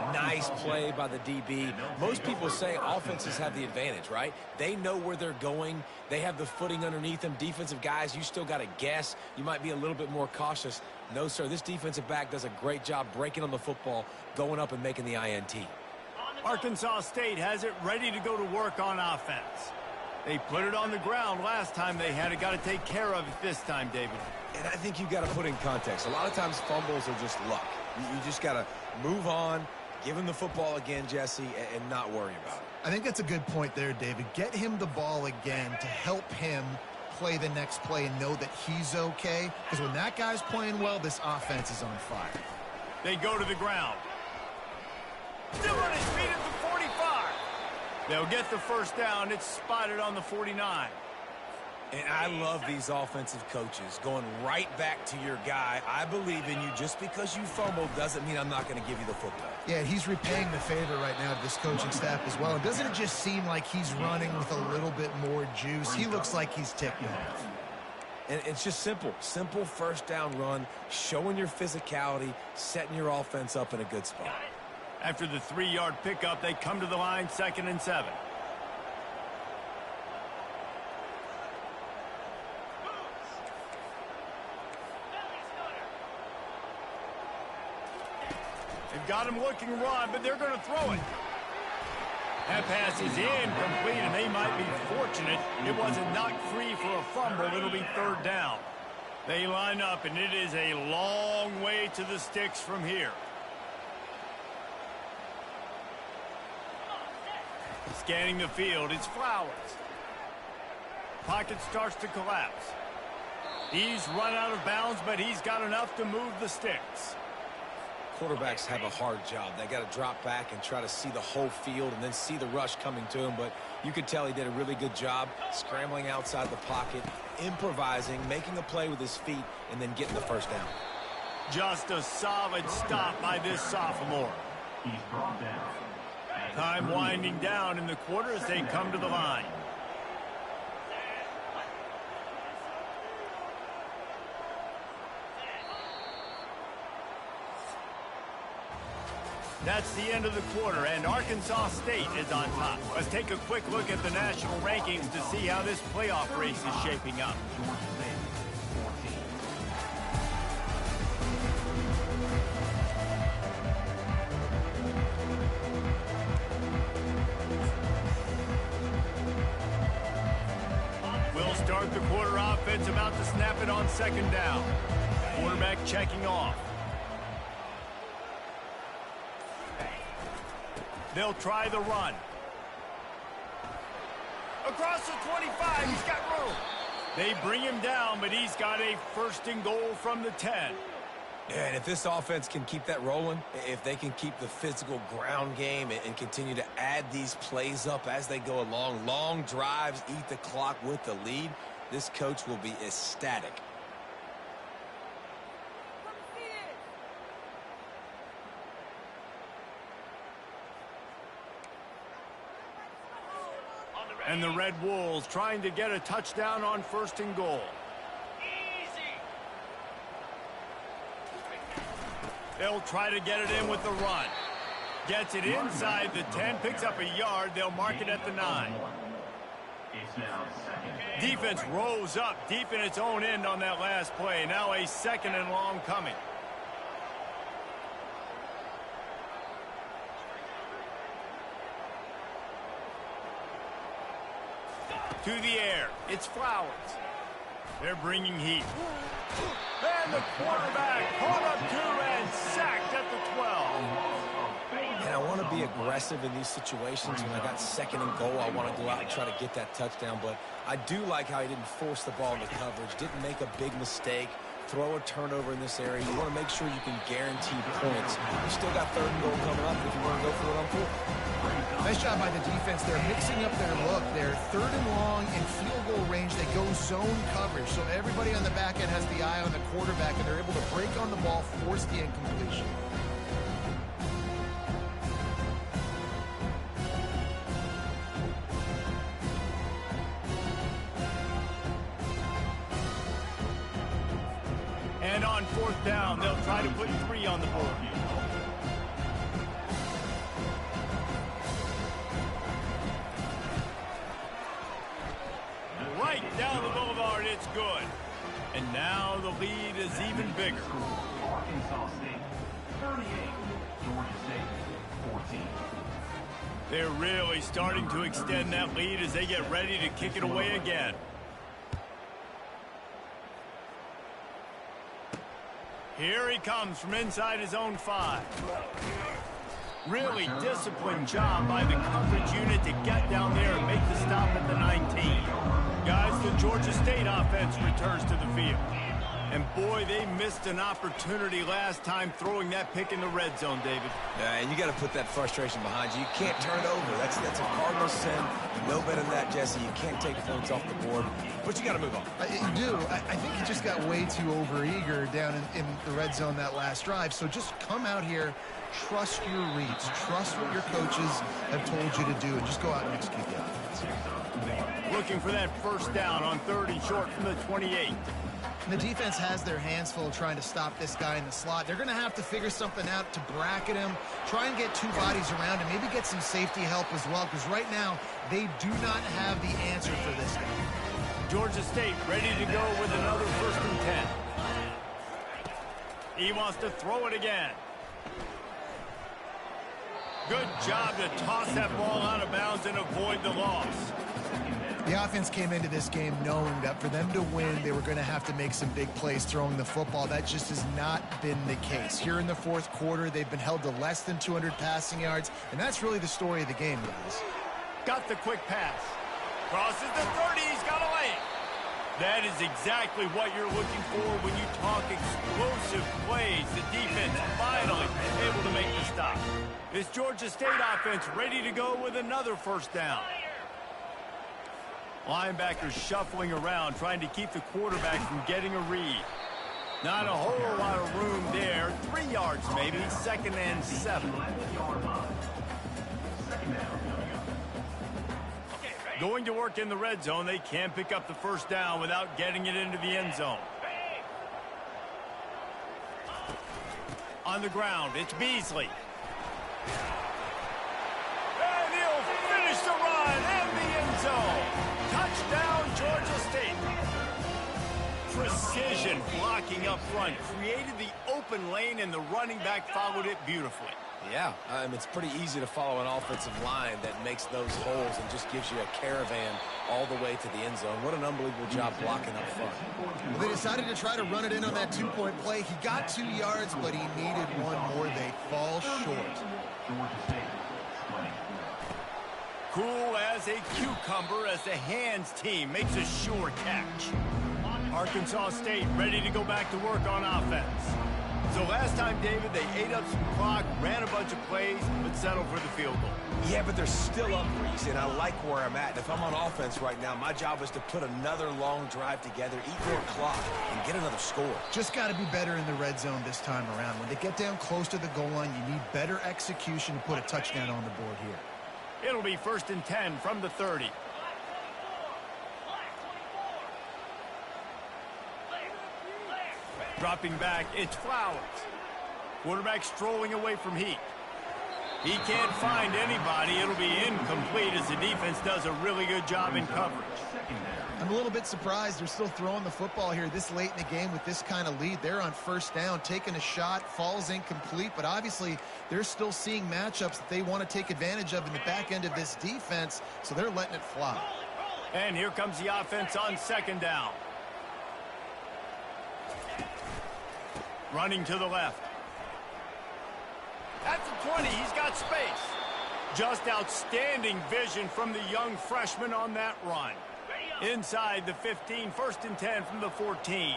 play by the DB. Most people say offenses have the advantage, right? They know where they're going. They have the footing underneath them. Defensive guys, you still got to guess. You might be a little bit more cautious. No, sir, this defensive back does a great job breaking on the football, going up and making the INT. Arkansas State has it ready to go to work on offense. They put it on the ground last time they had it. Got to take care of it this time, David. And I think you got to put in context. A lot of times fumbles are just luck. You just got to move on, give him the football again, Jesse, and not worry about it. I think that's a good point there, David. Get him the ball again to help him play the next play and know that he's okay. Because when that guy's playing well, this offense is on fire. They go to the ground. Still on his feet at the 45. They'll get the first down. It's spotted on the 49. And I love these offensive coaches going right back to your guy. I believe in you. Just because you fumbled doesn't mean I'm not going to give you the football. Yeah, he's repaying the favor right now to this coaching staff as well. And doesn't it just seem like he's running with a little bit more juice? He looks like he's ticked off. And it's just simple first down run, showing your physicality, setting your offense up in a good spot. After the 3-yard pickup, they come to the line, 2nd and 7. They've got him looking run, but they're going to throw it. That pass is incomplete, and they might be fortunate it wasn't knocked free for a fumble. It'll be 3rd down. They line up, and it is a long way to the sticks from here. Scanning the field, it's Flowers. Pocket starts to collapse. He's run out of bounds, but he's got enough to move the sticks. Quarterbacks have a hard job. They got to drop back and try to see the whole field and then see the rush coming to him. But you could tell he did a really good job scrambling outside the pocket, improvising, making a play with his feet, and then getting the first down. Just a solid stop by this sophomore. He's brought down. Time winding down in the quarter as they come to the line. That's the end of the quarter, and Arkansas State is on top. Let's take a quick look at the national rankings to see how this playoff race is shaping up. We'll start the quarter offense, about to snap it on 2nd down. Quarterback checking off. They'll try the run. Across the 25, he's got room. They bring him down, but he's got a 1st and goal from the 10. Yeah, and if this offense can keep that rolling, if they can keep the physical ground game and continue to add these plays up as they go along, long drives, eat the clock with the lead, this coach will be ecstatic. And the Red Wolves trying to get a touchdown on 1st and goal. They'll try to get it in with the run. Gets it inside the 10, picks up a yard. They'll mark it at the 9. Defense rose up deep in its own end on that last play. Now a 2nd and long coming. To the air, it's Flowers. They're bringing heat. And the quarterback caught up 2 and sacked at the 12. And I want to be aggressive in these situations. When I got 2nd and goal, I want to go out and try to get that touchdown. But I do like how he didn't force the ball into coverage, didn't make a big mistake, throw a turnover in this area. You want to make sure you can guarantee points. You still got third and goal coming up if you want to go for it on fourth. Nice job by the defense. They're mixing up their look. They're third and long in field goal range. They go zone coverage. So everybody on the back end has the eye on the quarterback, and they're able to break on the ball, force the incompletion. And on fourth down, they'll try to put 3 on the board. Right down the boulevard, it's good. And now the lead is even bigger. Arkansas State 38, Georgia State 14. They're really starting to extend that lead as they get ready to kick it away again. Here he comes from inside his own 5. Really disciplined job by the coverage unit to get down there and make the stop at the 19. Guys, the Georgia State offense returns to the field. And boy, they missed an opportunity last time throwing that pick in the red zone, David. Yeah, and you got to put that frustration behind you. You can't turn it over. That's a cardinal sin. You know better than that, Jesse. You can't take points off the board, but you got to move on. You do. I think he just got way too overeager down in the red zone that last drive. So just come out here, trust your reads, trust what your coaches have told you to do, and just go out and execute the offense. Looking for that first down on 3rd and short from the 28. And the defense has their hands full trying to stop this guy in the slot. They're going to have to figure something out to bracket him, try and get 2 bodies around him, maybe get some safety help as well, because right now they do not have the answer for this guy. Georgia State ready to go with another 1st and 10. He wants to throw it again. Good job to toss that ball out of bounds and avoid the loss. The offense came into this game knowing that for them to win, they were going to have to make some big plays throwing the football. That just has not been the case. Here in the 4th quarter, they've been held to less than 200 passing yards, and that's really the story of the game, guys. Got the quick pass. Crosses the 30. He's got a lane. That is exactly what you're looking for when you talk explosive plays. The defense finally able to make the stop. This Georgia State offense ready to go with another 1st down. Linebackers shuffling around, trying to keep the quarterback from getting a read. Not a whole lot of room there. 3 yards maybe, 2nd and 7. Going to work in the red zone. They can't pick up the 1st down without getting it into the end zone. On the ground, it's Beasley. And he'll finish the run in the end zone. Touchdown, Georgia State. Precision blocking up front created the open lane, and the running back followed it beautifully. Yeah, it's pretty easy to follow an offensive line that makes those holes and just gives you a caravan all the way to the end zone. What an unbelievable job blocking up front. Well, they decided to try to run it in on that 2-point play. He got 2 yards, but he needed 1 more. They fall short. Cool as a cucumber as the hands team makes a sure catch. Arkansas State ready to go back to work on offense. So last time, David, they ate up some clock, ran a bunch of plays, but settled for the field goal. Yeah, but they're still up, Reese, and I like where I'm at. And if I'm on offense right now, my job is to put another long drive together, eat more clock, and get another score. Just got to be better in the red zone this time around. When they get down close to the goal line, you need better execution to put a touchdown on the board here. It'll be 1st and 10 from the 30. Dropping back, it's Flowers. Quarterback strolling away from Heat. He can't find anybody. It'll be incomplete as the defense does a really good job in coverage. I'm a little bit surprised they're still throwing the football here this late in the game with this kind of lead. They're on 1st down, taking a shot, falls incomplete, but obviously they're still seeing matchups that they want to take advantage of in the back end of this defense, so they're letting it fly. And here comes the offense on 2nd down. Running to the left. At the 20, he's got space. Just outstanding vision from the young freshman on that run. Inside the 15, 1st and 10 from the 14.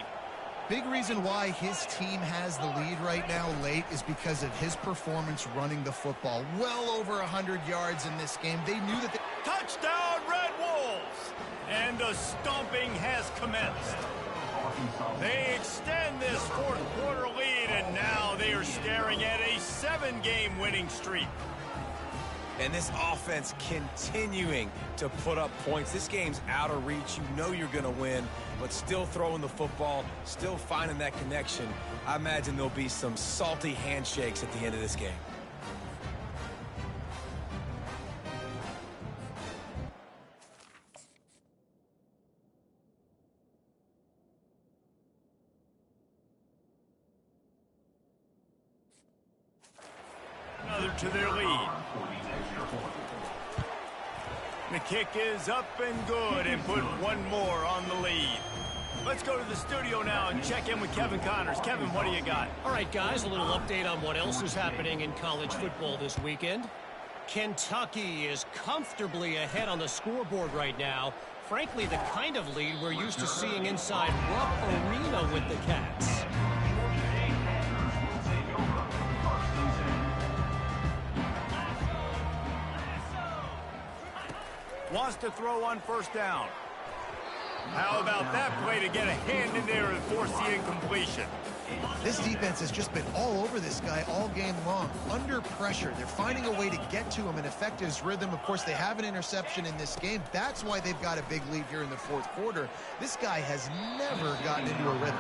Big reason why his team has the lead right now late is because of his performance running the football. Well over 100 yards in this game. They knew that Touchdown, Red Wolves! And the stomping has commenced. They extend this fourth quarter lead, and now they are staring at a 7-game winning streak. And this offense continuing to put up points. This game's out of reach. You know you're going to win, but still throwing the football, still finding that connection. I imagine there'll be some salty handshakes at the end of this game. Another to their lead. The kick is up and good, and put one more on the lead. Let's go to the studio now and check in with Kevin Connors. Kevin, what do you got? All right, guys, a little update on what else is happening in college football this weekend. Kentucky is comfortably ahead on the scoreboard right now. Frankly, the kind of lead we're used to seeing inside Rupp Arena with the Cats. Wants to throw on first down. How about that play to get a hand in there and force the incompletion? this defense has just been all over this guy all game long. Under pressure, they're finding a way to get to him and affect his rhythm. Of course, they have an interception in this game. That's why they've got a big lead here in the fourth quarter. This guy has never gotten into a rhythm.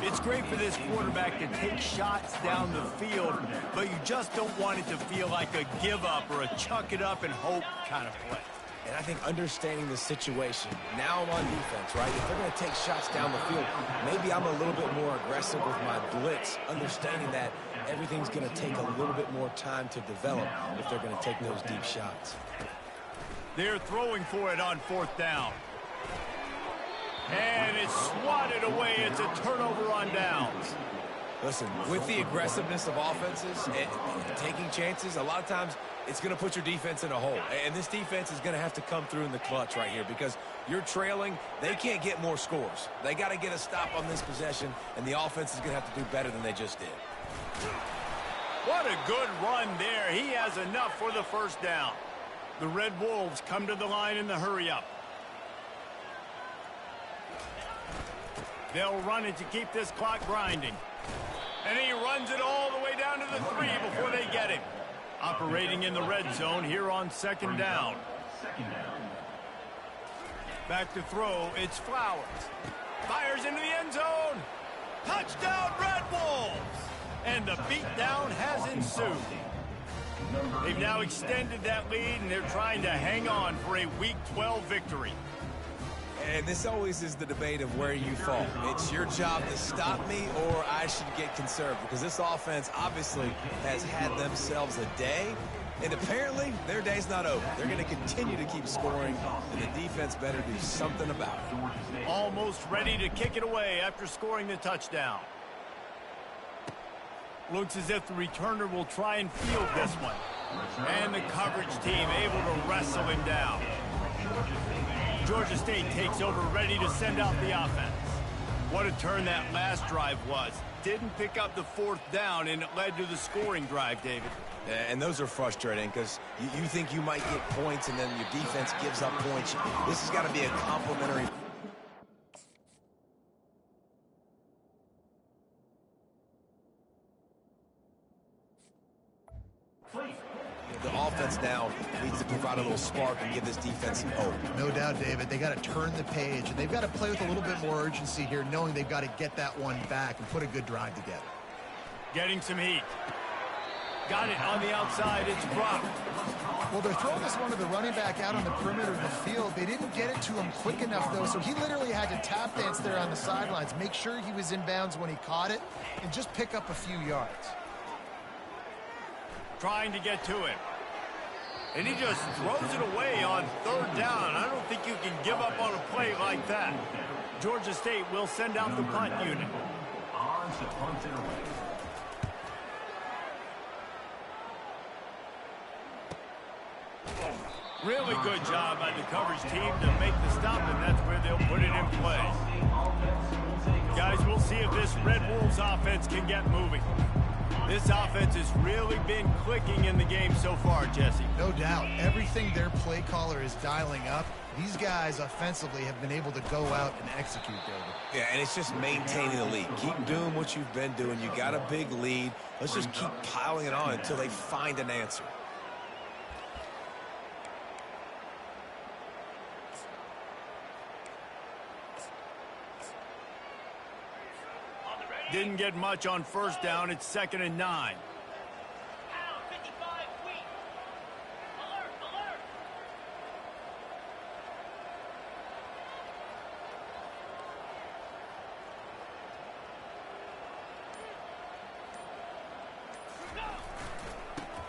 It's great for this quarterback to take shots down the field, but you just don't want it to feel like a give up or a chuck it up and hope kind of play. And I think understanding the situation, now I'm on defense, right? If they're going to take shots down the field, maybe I'm a little bit more aggressive with my blitz, understanding that everything's going to take a little bit more time to develop if they're going to take those deep shots. They're throwing for it on fourth down. And it's swatted away. It's a turnover on downs. Listen, with the aggressiveness of offenses and taking chances, a lot of times it's going to put your defense in a hole. And this defense is going to have to come through in the clutch right here because you're trailing. They can't get more scores. They got to get a stop on this possession, and the offense is going to have to do better than they just did. What a good run there. He has enough for the first down. The Red Wolves come to the line in the hurry-up. They'll run it to keep this clock grinding. And he runs it all the way down to the 3 before they get him. Operating in the red zone here on second down. Back to throw, it's Flowers. Fires into the end zone. Touchdown, Red Wolves! And the beatdown has ensued. They've now extended that lead, and they're trying to hang on for a Week 12 victory. And this always is the debate of where you fall. It's your job to stop me or I should get conserved because this offense obviously has had themselves a day, and apparently their day's not over. They're going to continue to keep scoring, and the defense better do something about it. Almost ready to kick it away after scoring the touchdown. Looks as if the returner will try and field this one. And the coverage team able to wrestle him down. Georgia State takes over, ready to send out the offense. What a turn that last drive was. Didn't pick up the fourth down, and it led to the scoring drive, David. And those are frustrating because you think you might get points, and then your defense gives up points. This has got to be a complimentary. The offense now needs to provide a little spark and give this defense some hope. No doubt, David. They got to turn the page, and they've got to play with a little bit more urgency here, knowing they've got to get that one back and put a good drive together. Getting some heat. Got it on the outside. It's dropped. Well, they're throwing this one to the running back out on the perimeter of the field. They didn't get it to him quick enough, though, so he literally had to tap dance there on the sidelines, make sure he was in bounds when he caught it, and just pick up a few yards. Trying to get to it. And he just throws it away on third down. I don't think you can give up on a play like that. Georgia State will send out the punt unit. Really good job by the coverage team to make the stop, and that's where they'll put it in play. Guys, we'll this Red Wolves offense can get moving. This offense has really been clicking in the game so far, Jesse. No doubt. Everything their play caller is dialing up, these guys offensively have been able to go out and execute, David. Yeah, and it's just maintaining the lead. Keep doing what you've been doing. You got a big lead. Let's just keep piling it on until they find an answer. Didn't get much on first down. It's 2nd and 9.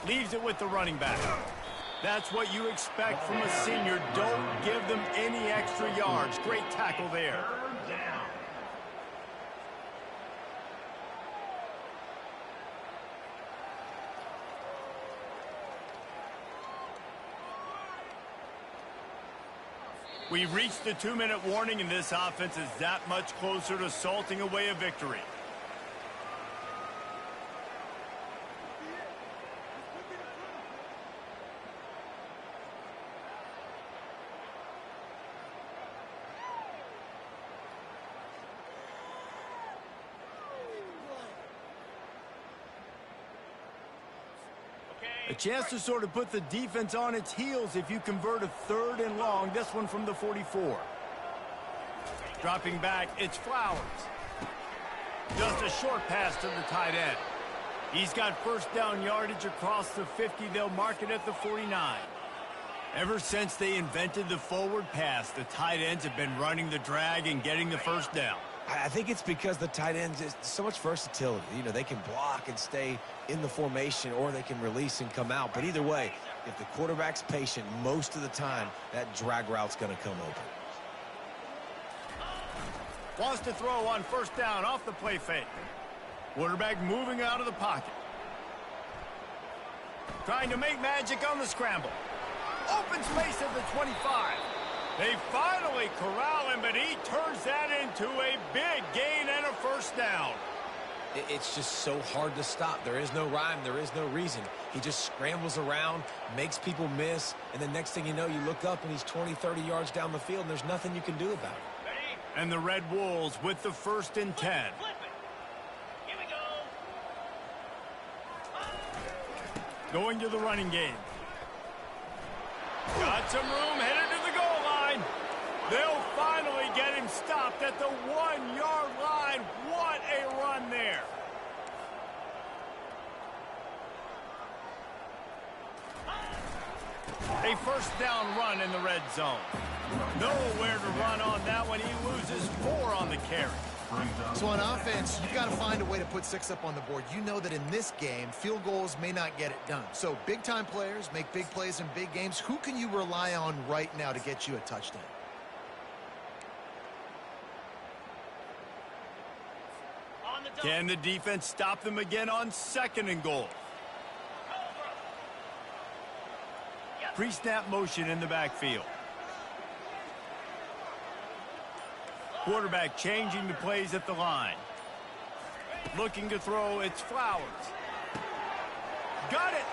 Leaves it with the running back. That's what you expect from a senior. Don't give them any extra yards. Great tackle there. We've reached the 2-minute warning, and this offense is that much closer to salting away a victory. A chance to sort of put the defense on its heels if you convert a 3rd and long. This one from the 44. Dropping back, it's Flowers. Just a short pass to the tight end. He's got first down yardage across the 50. They'll mark it at the 49. Ever since they invented the forward pass, the tight ends have been running the drag and getting the first down. I think it's because the tight ends is so much versatility. You know, they can block and stay in the formation, or they can release and come out. But either way, if the quarterback's patient, most of the time, that drag route's going to come open. Wants to throw on first down off the play fake. Quarterback moving out of the pocket. Trying to make magic on the scramble. Open space at the 25. They finally corral him, but he turns that into a big gain and a first down. It's just so hard to stop. There is no rhyme. There is no reason. He just scrambles around, makes people miss, and the next thing you know, you look up and he's 20, 30 yards down the field, and there's nothing you can do about it. And the Red Wolves with the 1st and 10. Here we go. Going to the running game. Got some room, headed to the goal line. They'll finally get him stopped at the 1-yard line. What a run there. A first down run in the red zone. Nowhere to run on that one. He loses 4 on the carry. So on offense, you've got to find a way to put 6 up on the board. You know that in this game, field goals may not get it done. So big-time players make big plays in big games. Who can you rely on right now to get you a touchdown? Can the defense stop them again on 2nd and goal? Pre-snap motion in the backfield. Quarterback changing the plays at the line. Looking to throw, it's Flowers. Got it!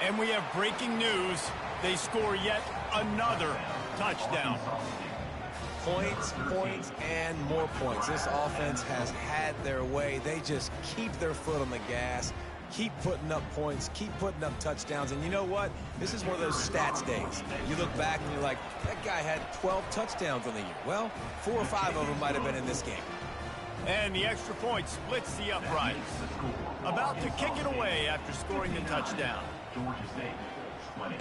And we have breaking news. They score yet another touchdown. Points, points, and more points. This offense has had their way. They just keep their foot on the gas, keep putting up points, keep putting up touchdowns. And you know what? This is one of those stats days. You look back and you're like, that guy had 12 touchdowns on the year. Well, 4 or 5 of them might have been in this game. And the extra point splits the uprights. About to kick it away after scoring the touchdown. Georgia State, 20.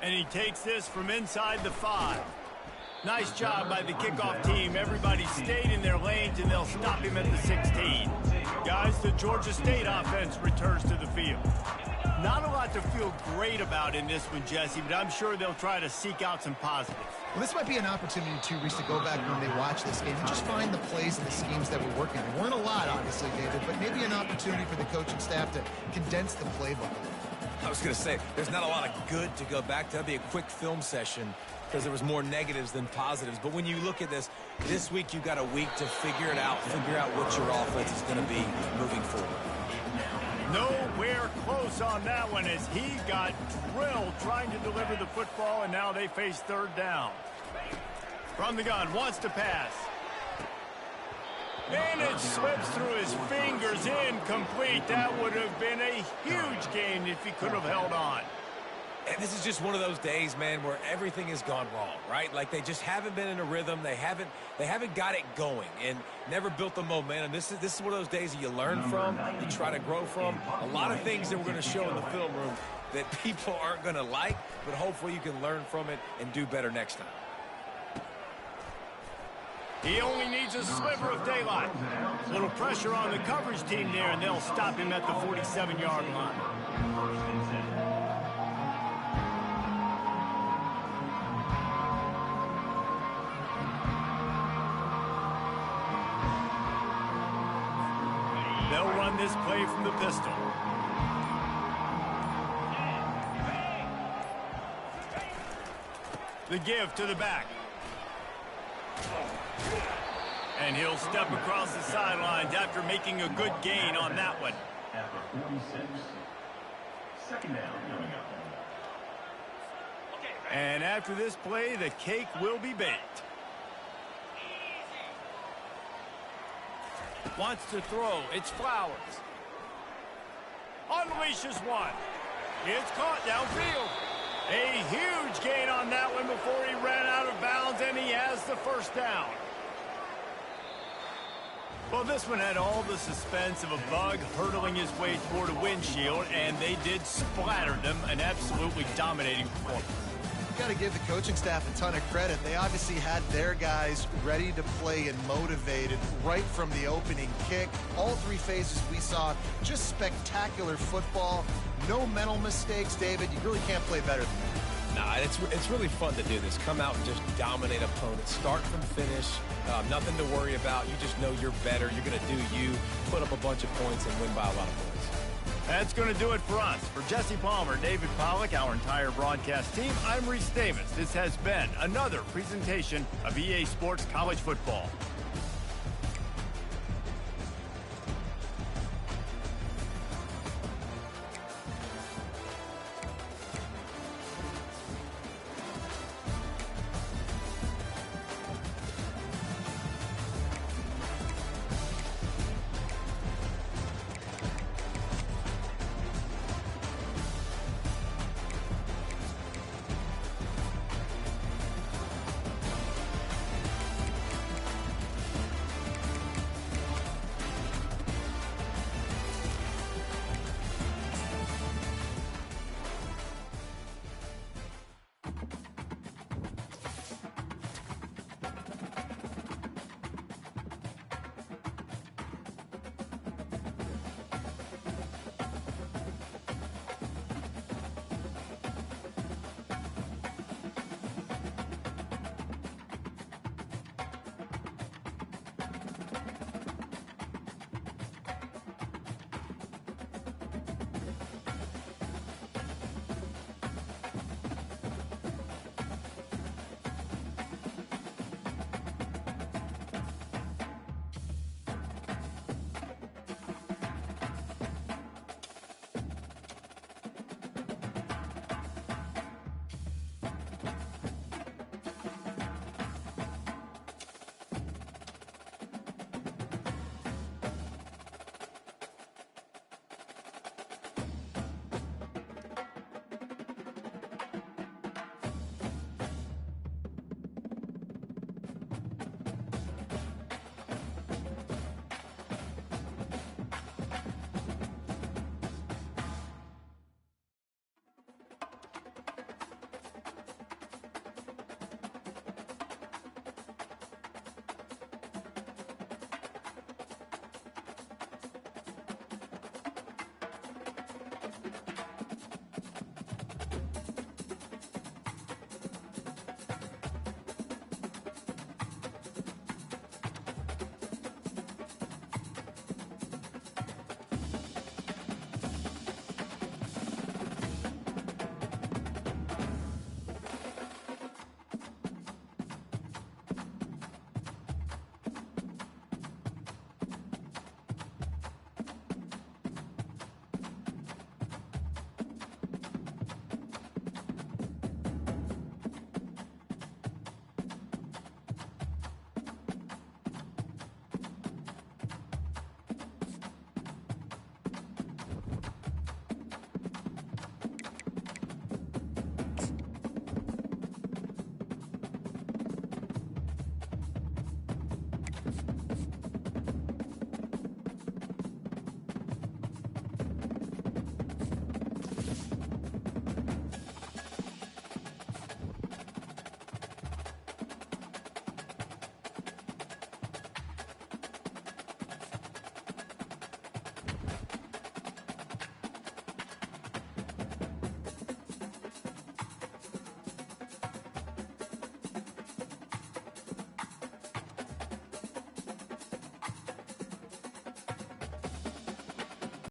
And he takes this from inside the 5. Nice job by the kickoff team. Everybody stayed in their lanes, and they'll stop him at the 16. Guys, the Georgia State offense returns to the field. Not a lot to feel great about in this one, Jesse, but I'm sure they'll try to seek out some positives. Well, this might be an opportunity, too, Reese, to go back when they watch this game and just find the plays and the schemes that were working. There weren't a lot, obviously, David, but maybe an opportunity for the coaching staff to condense the playbook a little. I was going to say, there's not a lot of good to go back to. That'd be a quick film session because there was more negatives than positives. But when you look at this week you got a week to figure it out, figure out what your offense is going to be moving forward. Nowhere close on that one as he got drilled trying to deliver the football, and now they face third down. From the gun, wants to pass. And it slips through his fingers, incomplete. That would have been a huge gain if he could have held on. And this is just one of those days, man, where everything has gone wrong, right? Like they just haven't been in a rhythm. They haven't got it going and never built the momentum. This is one of those days that you learn from, you try to grow from. A lot of things that we're going to show in the film room that people aren't going to like, but hopefully you can learn from it and do better next time. He only needs a sliver of daylight. A little pressure on the coverage team there, and they'll stop him at the 47-yard line. They'll run this play from the pistol. The give to the back. And he'll step across the sidelines after making a good gain on that one. After 46, second down coming up. And after this play, the cake will be baked. Wants to throw. It's Flowers. Unleashes one. It's caught downfield. A huge gain on that one before he ran out of bounds, and he has the first down. Well, this one had all the suspense of a bug hurtling his way toward a windshield, and they did splatter them, an absolutely dominating performance. Got to give the coaching staff a ton of credit. They obviously had their guys ready to play and motivated right from the opening kick. All three phases we saw, just spectacular football. No mental mistakes, David. You really can't play better than that. Nah, it's really fun to do this. Come out and just dominate opponents. Start from finish. Nothing to worry about. You just know you're better. You're going to do you, put up a bunch of points, and win by a lot of points. That's going to do it for us. For Jesse Palmer, David Pollack, our entire broadcast team, I'm Reese Davis. This has been another presentation of EA Sports College Football.